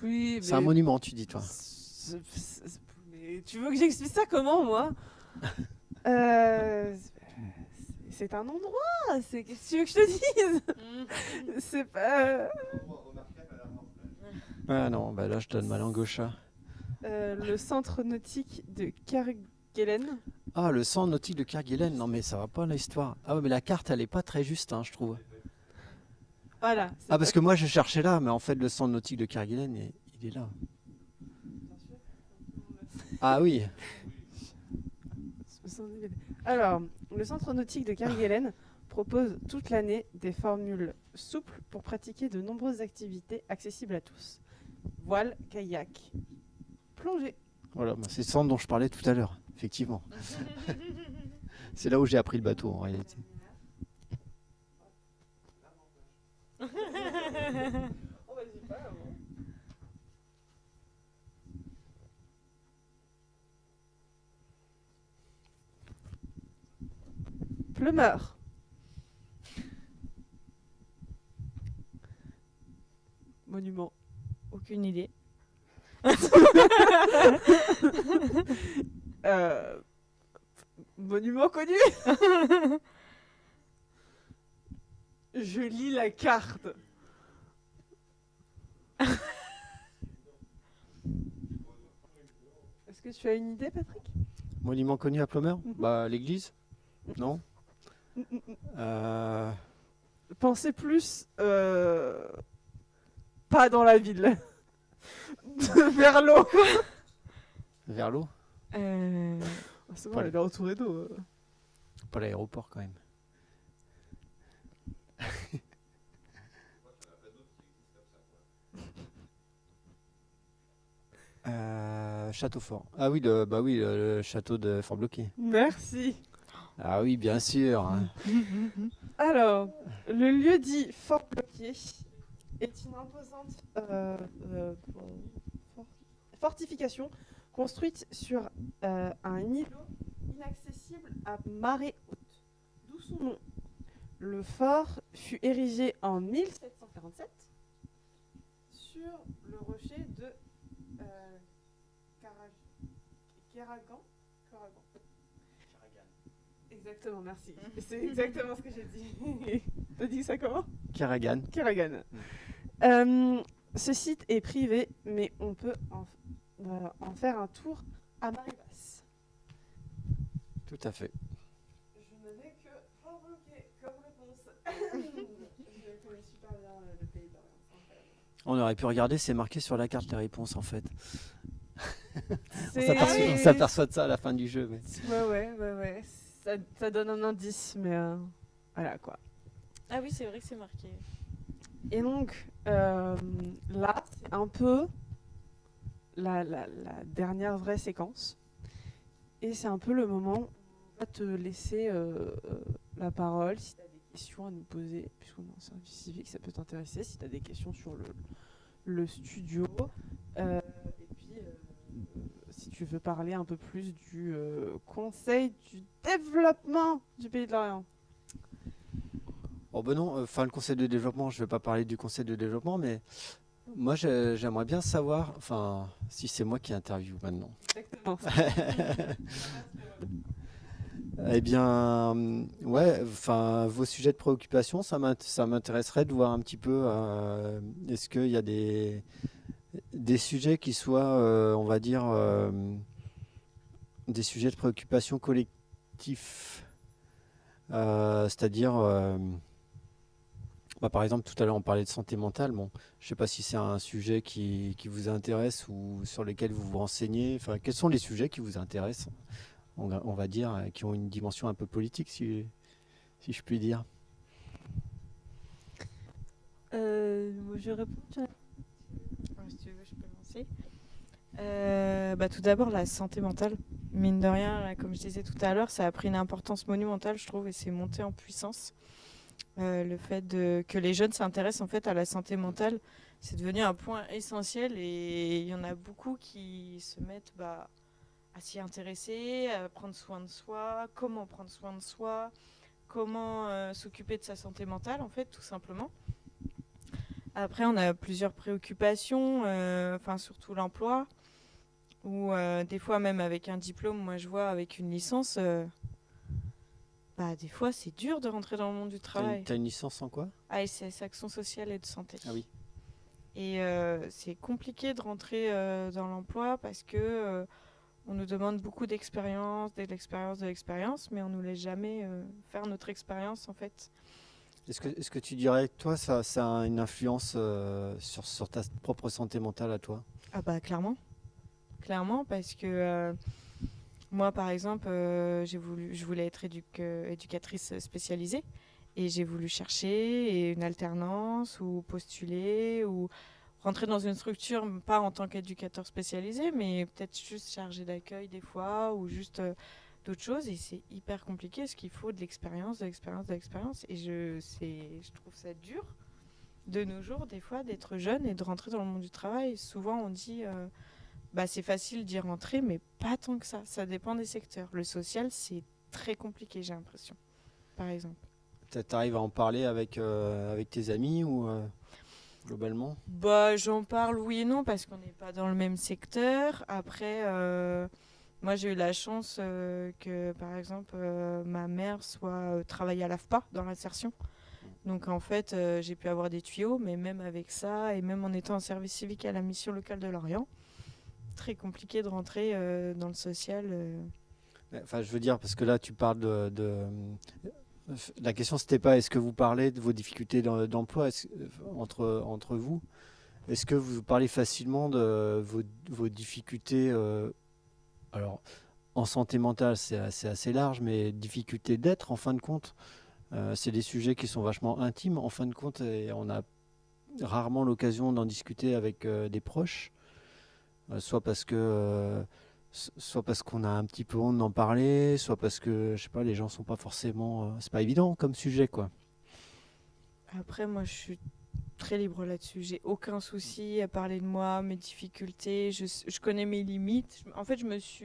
S1: Oui,
S2: C'est un monument, tu dis, toi.
S1: Mais tu veux que j'explique ça comment, moi? C'est un endroit. Qu'est-ce que tu veux que je te dise? C'est pas.
S2: Ah non, bah là, je donne ma langue au chat.
S1: Le centre nautique de Kerguelen.
S2: Ah, le centre nautique de Kerguelen. Non, mais ça va pas l'histoire. Ah ouais, mais la carte, elle est pas très juste, hein, je trouve.
S1: Voilà.
S2: Ah, parce que moi, je cherchais là, mais en fait, le centre nautique de Kerguelen, il est là. Ah oui.
S1: Alors, le centre nautique de Kerguelen propose toute l'année des formules souples pour pratiquer de nombreuses activités accessibles à tous. Voile, kayak, plongée.
S2: Voilà, bah, c'est le centre dont je parlais tout à l'heure, effectivement. C'est là où j'ai appris le bateau, en réalité.
S1: Plumeur. Monument.
S3: Aucune idée.
S1: Monument connu. Je lis la carte. Est-ce que tu as une idée, Patrick?
S2: Monument connu à Plomeur? Bah, l'église? Non?
S1: Pensez plus pas dans la ville. Vers l'eau.
S2: Vers l'eau?
S1: C'est bon, elle est entourée d'eau.
S2: Pas l'aéroport, quand même. Château Fort. Ah oui, le château de Fort-Bloqué.
S1: Merci.
S2: Ah oui, bien sûr. Hein.
S1: Alors, le lieu dit Fort Bloqué est une imposante fortification construite sur un îlot inaccessible à marée haute, d'où son nom. Le fort fut érigé en 1747 sur le rocher de Karagan. Exactement, merci. C'est exactement ce que j'ai dit. T'as dit ça comment?
S2: Karagan.
S1: Karagan. Ce site est privé, mais on peut en faire un tour à marée basse.
S2: Tout à fait.
S1: Je n'avais que Fort Bloqué comme réponse. Je connais super bien le pays d'Orient.
S2: On aurait pu regarder, c'est marqué sur la carte les réponses en fait.
S1: C'est-
S2: On s'aperçoit de ça à la fin du jeu. Mais...
S1: Ouais. Ça donne un indice, mais voilà quoi.
S3: Ah oui, c'est vrai que c'est marqué.
S1: Et donc, là, c'est un peu la dernière vraie séquence. Et c'est un peu le moment où on va te laisser la parole. Si tu as des questions à nous poser, puisqu'on est en service civique, ça peut t'intéresser. Si tu as des questions sur le studio. Et puis, si tu veux parler un peu plus du Conseil du développement du Pays de Lorient.
S2: Oh ben non, enfin le conseil de développement, je ne vais pas parler du conseil de développement, mais moi j'aimerais bien savoir, enfin si c'est moi qui interviewe maintenant.
S1: Exactement.
S2: Eh bien, ouais, enfin vos sujets de préoccupation, ça m'intéresserait de voir un petit peu, est-ce qu'il y a des sujets qui soient, on va dire, des sujets de préoccupation collectifs, c'est-à-dire... par exemple, tout à l'heure, on parlait de santé mentale. Bon, je ne sais pas si c'est un sujet qui vous intéresse ou sur lesquels vous vous renseignez. Enfin, quels sont les sujets qui vous intéressent, on va dire, qui ont une dimension un peu politique, si je puis dire.
S3: Je réponds. Si tu veux, je peux lancer. Tout d'abord, la santé mentale. Mine de rien, là, comme je disais tout à l'heure, ça a pris une importance monumentale, je trouve, et c'est monté en puissance. Le fait que les jeunes s'intéressent en fait à la santé mentale, c'est devenu un point essentiel et il y en a beaucoup qui se mettent à s'y intéresser, à prendre soin de soi, comment prendre soin de soi, comment s'occuper de sa santé mentale en fait, tout simplement. Après, on a plusieurs préoccupations, surtout l'emploi, ou des fois même avec un diplôme, moi je vois avec une licence, des fois c'est dur de rentrer dans le monde du travail.
S2: T'as une licence en quoi?
S3: ASS, Action sociale et de santé.
S2: Ah oui.
S3: Et c'est compliqué de rentrer dans l'emploi parce que on nous demande beaucoup d'expérience, de l'expérience, mais on nous laisse jamais faire notre expérience en fait.
S2: Est-ce que tu dirais que toi, ça a une influence sur ta propre santé mentale à toi?
S3: Ah bah clairement. Clairement parce que moi par exemple, je voulais être éducatrice spécialisée et j'ai voulu chercher une alternance ou postuler ou rentrer dans une structure, pas en tant qu'éducateur spécialisé, mais peut-être juste chargé d'accueil des fois ou juste d'autres choses. Et c'est hyper compliqué parce qu'il faut de l'expérience, de l'expérience, de l'expérience. Et je trouve ça dur de nos jours, des fois, d'être jeune et de rentrer dans le monde du travail. Souvent, on dit c'est facile d'y rentrer, mais pas tant que ça. Ça dépend des secteurs. Le social, c'est très compliqué, j'ai l'impression, par exemple.
S2: T'arrives à en parler avec tes amis ou globalement?
S3: J'en parle oui et non parce qu'on n'est pas dans le même secteur. Après, moi j'ai eu la chance que par exemple ma mère soit travaille à l'AFPA dans l'insertion. Donc en fait j'ai pu avoir des tuyaux, mais même avec ça et même en étant en service civique à la mission locale de Lorient, très compliqué de rentrer dans le social.
S2: Enfin, je veux dire, parce que là, tu parles la question, c'était pas est-ce que vous parlez de vos difficultés d'emploi entre vous? Est-ce que vous parlez facilement de vos difficultés alors, en santé mentale, c'est assez large, mais difficultés d'être, en fin de compte, c'est des sujets qui sont vachement intimes, en fin de compte, et on a rarement l'occasion d'en discuter avec des proches, soit parce qu'on a un petit peu honte d'en parler, soit parce que, je sais pas, les gens sont pas forcément... c'est pas évident comme sujet, quoi.
S3: Après moi je suis très libre là-dessus. J'ai aucun souci à parler de moi, mes difficultés. Je connais mes limites. En fait,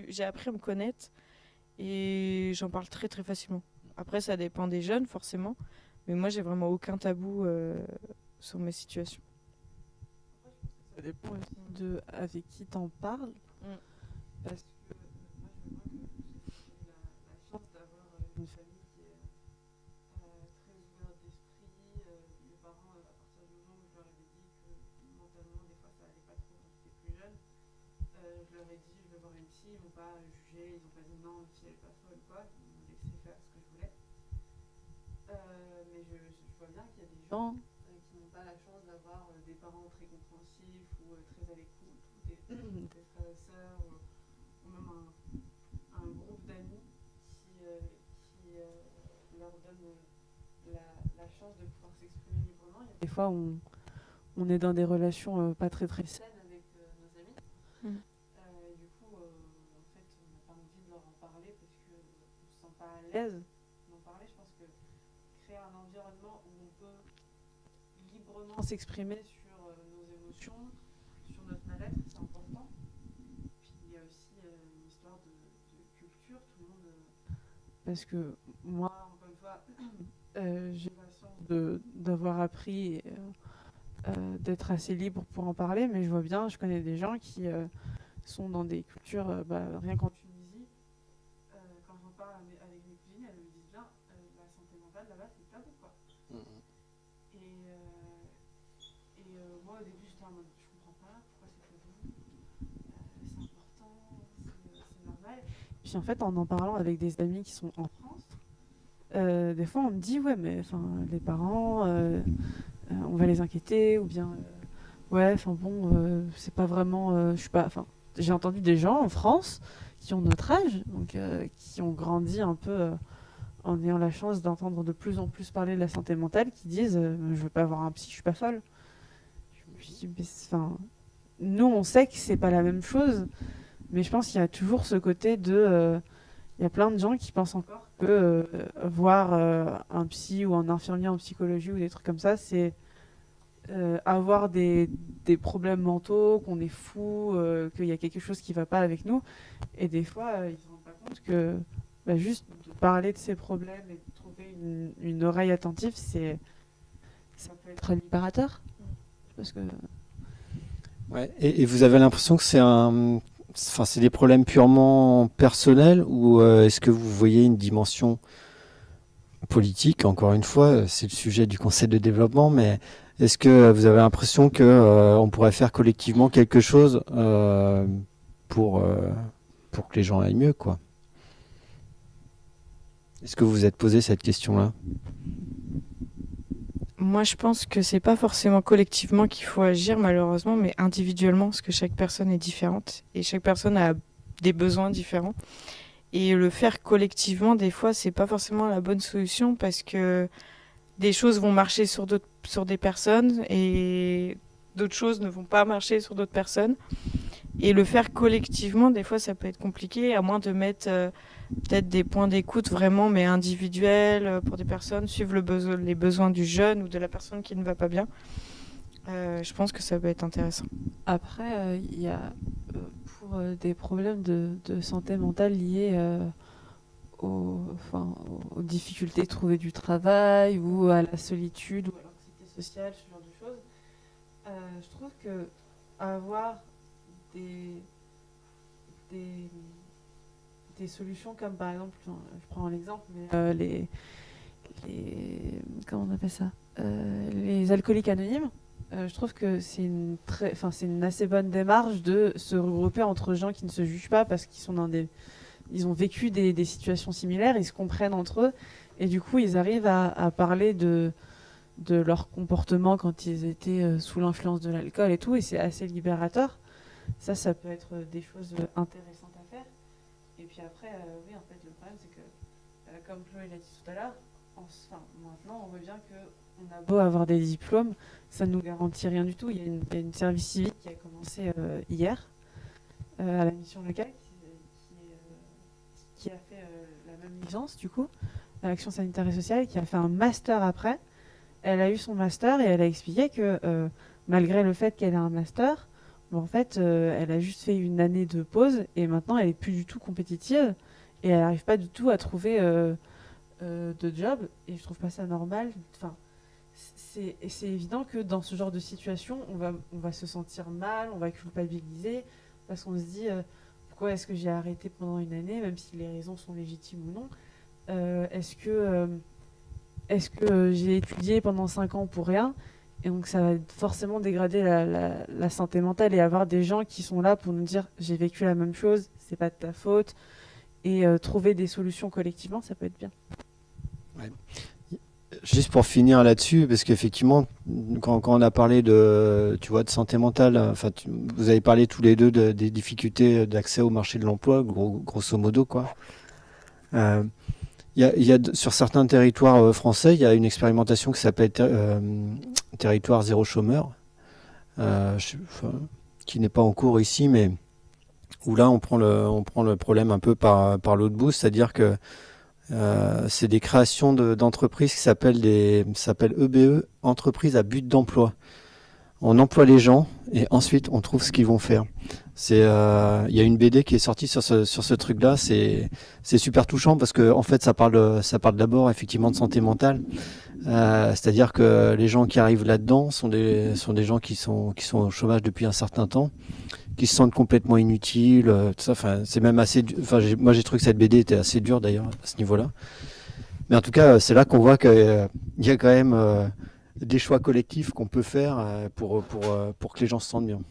S3: j'ai appris à me connaître et j'en parle très très facilement. Après, ça dépend des jeunes forcément, mais moi, j'ai vraiment aucun tabou sur mes situations.
S1: Ça dépend aussi de avec qui t'en parles. Parce que moi, je vois que j'ai la chance d'avoir une famille qui est très ouverte d'esprit. Mes parents, à partir du moment où je leur avais dit que mentalement, des fois, ça allait pas trop quand j'étais plus jeune, je leur ai dit, je vais voir une psy. Ils m'ont pas jugé, ils ont pas dit non, une psy elle est pas folle ou quoi. Ils m'ont laissé faire ce que je voulais. Mais je vois bien qu'il y a des gens qui n'ont pas la chance d'avoir des parents très compréhensifs ou très à l'écoute, ou des frères et sœurs, ou même un groupe d'amis qui leur donne la chance de pouvoir s'exprimer librement. Il y a des fois, on est dans des relations pas très très saines avec nos amis.
S3: Mm.
S1: Et du coup, en fait, on n'a pas envie de leur en parler parce qu'on ne se sent pas à l'aise d'en parler. Je pense que créer un environnement où on peut librement s'exprimer sur nos émotions, sur notre mal-être, c'est important. Puis il y a aussi une histoire de culture. Tout le monde, parce que moi, encore une fois, j'ai la chance d'avoir appris, d'être assez libre pour en parler, mais je vois bien, je connais des gens qui sont dans des cultures, rien qu'en Tunisie, quand j'en parle avec mes cousines, elles me disent bien, la santé mentale là-bas c'est tabou quoi. Et moi au début j'étais en mode, je comprends pas, pourquoi c'est tabou, c'est important, c'est normal. Puis en fait en parlant avec des amis qui sont en France, des fois on me dit ouais mais les parents on va les inquiéter ou bien c'est pas vraiment je suis pas j'ai entendu des gens en France qui ont notre âge donc qui ont grandi un peu en ayant la chance d'entendre de plus en plus parler de la santé mentale qui disent je veux pas avoir un psy, je suis pas folle. Je me dis, nous on sait que c'est pas la même chose mais je pense qu'il y a toujours ce côté de il y a plein de gens qui pensent encore que voir un psy ou un infirmier en psychologie ou des trucs comme ça, c'est avoir des problèmes mentaux, qu'on est fou, qu'il y a quelque chose qui ne va pas avec nous. Et des fois, ils ne se rendent pas compte que juste de parler de ces problèmes et de trouver une oreille attentive, ça peut être libérateur. Parce que...
S2: Ouais. Et vous avez l'impression que c'est des problèmes purement personnels ou est-ce que vous voyez une dimension politique? Encore une fois, c'est le sujet du conseil de développement, mais est-ce que vous avez l'impression qu'on pourrait faire collectivement quelque chose pour que les gens aillent mieux, quoi? Est-ce que vous vous êtes posé cette question-là?
S3: Moi, je pense que c'est pas forcément collectivement qu'il faut agir, malheureusement, mais individuellement, parce que chaque personne est différente et chaque personne a des besoins différents. Et le faire collectivement, des fois, c'est pas forcément la bonne solution parce que des choses vont marcher sur des personnes et d'autres choses ne vont pas marcher sur d'autres personnes. Et le faire collectivement, des fois, ça peut être compliqué, à moins de mettre peut-être des points d'écoute vraiment, mais individuels pour des personnes, suivre les besoins du jeune ou de la personne qui ne va pas bien. Je pense que ça peut être intéressant.
S1: Après, il y a pour des problèmes de santé mentale liés aux difficultés de trouver du travail ou à la solitude ou à l'anxiété sociale, ce genre de choses, je trouve que avoir des solutions comme par exemple, je prends un exemple, mais comment on appelle ça, les alcooliques anonymes. Je trouve que c'est une assez bonne démarche de se regrouper entre gens qui ne se jugent pas parce qu'ils sont ils ont vécu des situations similaires, ils se comprennent entre eux et du coup ils arrivent à parler de leur comportement quand ils étaient sous l'influence de l'alcool et tout, et c'est assez libérateur. Ça peut être des choses intéressantes à faire. Et puis après, oui, en fait, le problème c'est que, comme Chloé l'a dit tout à l'heure, maintenant on voit bien qu'on a beau avoir des diplômes, ça ne nous garantit rien du tout. Il y a une service civique qui a commencé hier à la mission locale qui a fait la même licence du coup, à l'action sanitaire et sociale, qui a fait un master après. Elle a eu son master et elle a expliqué que malgré le fait qu'elle ait un master, en fait, elle a juste fait une année de pause et maintenant elle est plus du tout compétitive et elle n'arrive pas du tout à trouver de job, et je trouve pas ça normal. C'est évident que dans ce genre de situation, on va se sentir mal, on va culpabiliser, parce qu'on se dit pourquoi est-ce que j'ai arrêté pendant une année, même si les raisons sont légitimes ou non. Est-ce que j'ai étudié pendant 5 ans pour rien? Et donc ça va forcément dégrader la santé mentale, et avoir des gens qui sont là pour nous dire j'ai vécu la même chose, c'est pas de ta faute, et trouver des solutions collectivement, ça peut être bien.
S2: Ouais. Juste pour finir là-dessus, parce qu'effectivement, quand on a parlé de santé mentale, vous avez parlé tous les deux des difficultés d'accès au marché de l'emploi, grosso modo, quoi. Sur certains territoires français, il y a une expérimentation qui s'appelle territoire zéro chômeur, qui n'est pas en cours ici, mais où là on prend le problème un peu par l'autre bout, c'est-à-dire que c'est des créations d'entreprises qui s'appellent EBE, entreprises à but d'emploi. On emploie les gens et ensuite on trouve ce qu'ils vont faire. Il y a une BD qui est sortie sur ce truc-là. C'est super touchant parce que en fait ça parle d'abord effectivement de santé mentale. C'est-à-dire que les gens qui arrivent là-dedans sont des gens qui sont au chômage depuis un certain temps, qui se sentent complètement inutiles. Tout ça. Enfin, c'est même assez. Moi j'ai trouvé que cette BD était assez dure d'ailleurs à ce niveau-là. Mais en tout cas, c'est là qu'on voit qu'il y a quand même des choix collectifs qu'on peut faire pour que les gens se sentent bien.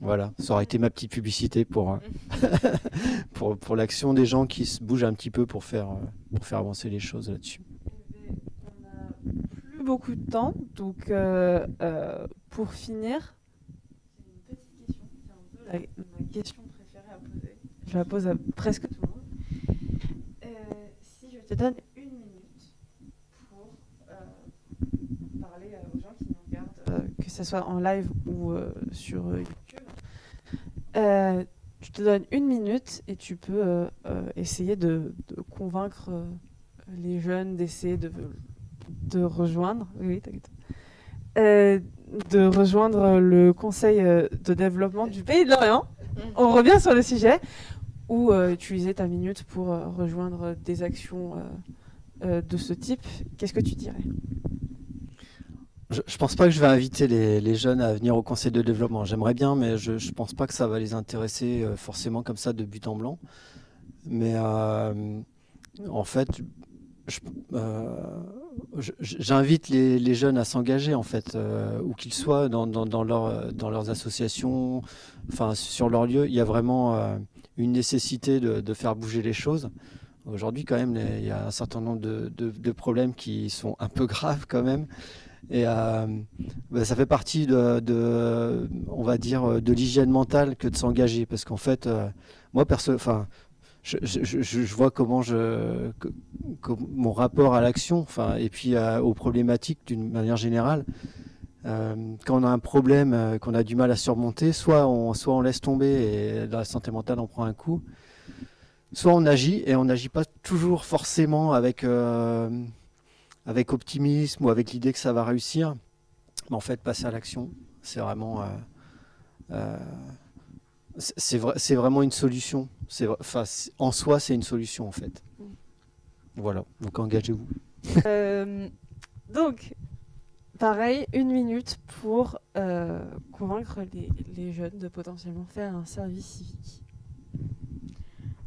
S2: Voilà, ça aurait été ma petite publicité pour l'action des gens qui se bougent un petit peu pour faire avancer les choses là-dessus.
S1: On n'a plus beaucoup de temps, donc pour finir, j'ai une petite question, c'est un peu ma question préférée à poser. Je la pose à presque tout le monde. Si je te donne une minute pour parler aux gens qui nous regardent, que ce soit en live ou sur YouTube, tu te donnes une minute et tu peux essayer de convaincre les jeunes d'essayer de rejoindre, oui, t'inquiète, de rejoindre le conseil de développement du Pays de Lorient. On revient sur le sujet, ou utiliser ta minute pour rejoindre des actions de ce type. Qu'est-ce que tu dirais ?
S2: Je pense pas que je vais inviter les jeunes à venir au conseil de développement. J'aimerais bien, mais je pense pas que ça va les intéresser forcément comme ça de but en blanc. Mais en fait, j'invite les jeunes à s'engager en fait, où qu'ils soient dans leurs associations, enfin sur leur lieu. Il y a vraiment une nécessité de faire bouger les choses. Aujourd'hui, quand même, il y a un certain nombre de problèmes qui sont un peu graves quand même. Et ça fait partie on va dire, de l'hygiène mentale que de s'engager, parce qu'en fait, moi perso, enfin, je vois comment mon rapport à l'action, enfin, et puis aux problématiques d'une manière générale. Quand on a un problème qu'on a du mal à surmonter, soit on laisse tomber et la santé mentale en prend un coup, soit on agit, et on n'agit pas toujours forcément avec optimisme ou avec l'idée que ça va réussir. Mais en fait, passer à l'action, c'est vraiment c'est vraiment une solution. En soi, c'est une solution en fait. Voilà, donc engagez-vous.
S1: Donc, pareil, une minute pour convaincre les jeunes de potentiellement faire un service civique.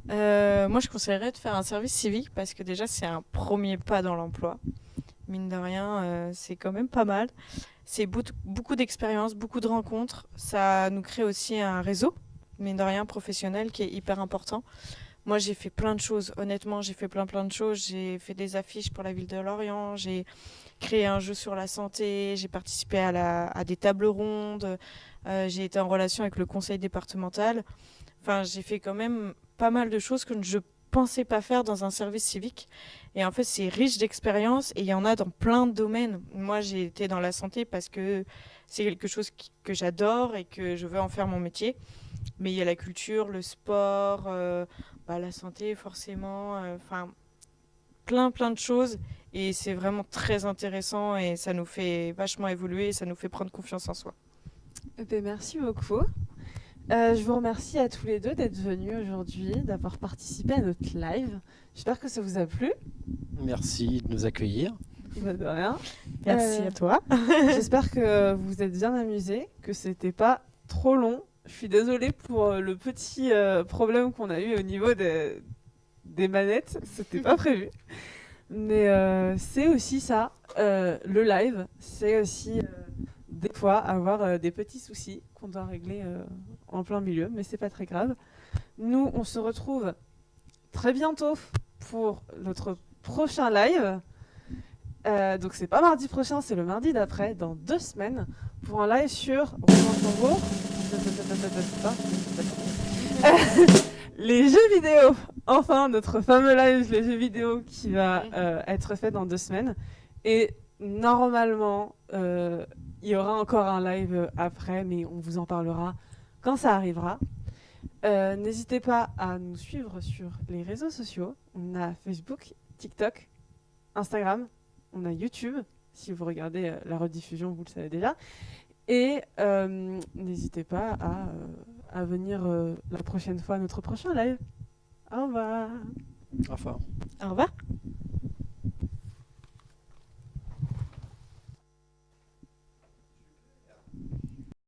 S3: Moi, je conseillerais de faire un service civique parce que déjà, c'est un premier pas dans l'emploi. Mine de rien, c'est quand même pas mal. C'est beaucoup d'expériences, beaucoup de rencontres. Ça nous crée aussi un réseau, mine de rien, professionnel, qui est hyper important. Moi, j'ai fait plein de choses. Honnêtement, j'ai fait plein de choses. J'ai fait des affiches pour la ville de Lorient. J'ai créé un jeu sur la santé. J'ai participé à des tables rondes. J'ai été en relation avec le conseil départemental. Enfin, j'ai fait quand même pas mal de choses que je pensais pas faire dans un service civique. Et en fait, c'est riche d'expériences et il y en a dans plein de domaines. Moi, j'ai été dans la santé parce que c'est quelque chose que j'adore et que je veux en faire mon métier. Mais il y a la culture, le sport, la santé forcément, enfin plein de choses. Et c'est vraiment très intéressant et ça nous fait vachement évoluer et ça nous fait prendre confiance en soi.
S1: Merci beaucoup. Je vous remercie à tous les deux d'être venus aujourd'hui, d'avoir participé à notre live. J'espère que ça vous a plu.
S2: Merci de nous accueillir.
S1: De rien.
S3: Merci à toi.
S1: J'espère que vous vous êtes bien amusés, que c'était pas trop long. Je suis désolée pour le petit problème qu'on a eu au niveau des manettes. C'était pas prévu. Mais c'est aussi ça, le live. C'est aussi des fois avoir des petits soucis qu'on doit régler en plein milieu. Mais c'est pas très grave. Nous, on se retrouve très bientôt pour notre prochain live. Donc c'est pas mardi prochain, c'est le mardi d'après, dans 2 semaines, pour un live sur Les jeux vidéo. Enfin, notre fameux live, les jeux vidéo qui va être fait dans 2 semaines. Et normalement, il y aura encore un live après, mais on vous en parlera quand ça arrivera. N'hésitez pas à nous suivre sur les réseaux sociaux. On a Facebook, TikTok, Instagram, on a YouTube. Si vous regardez la rediffusion, vous le savez déjà. Et n'hésitez pas à venir la prochaine fois à notre prochain live. Au revoir.
S2: Enfin.
S3: Au revoir.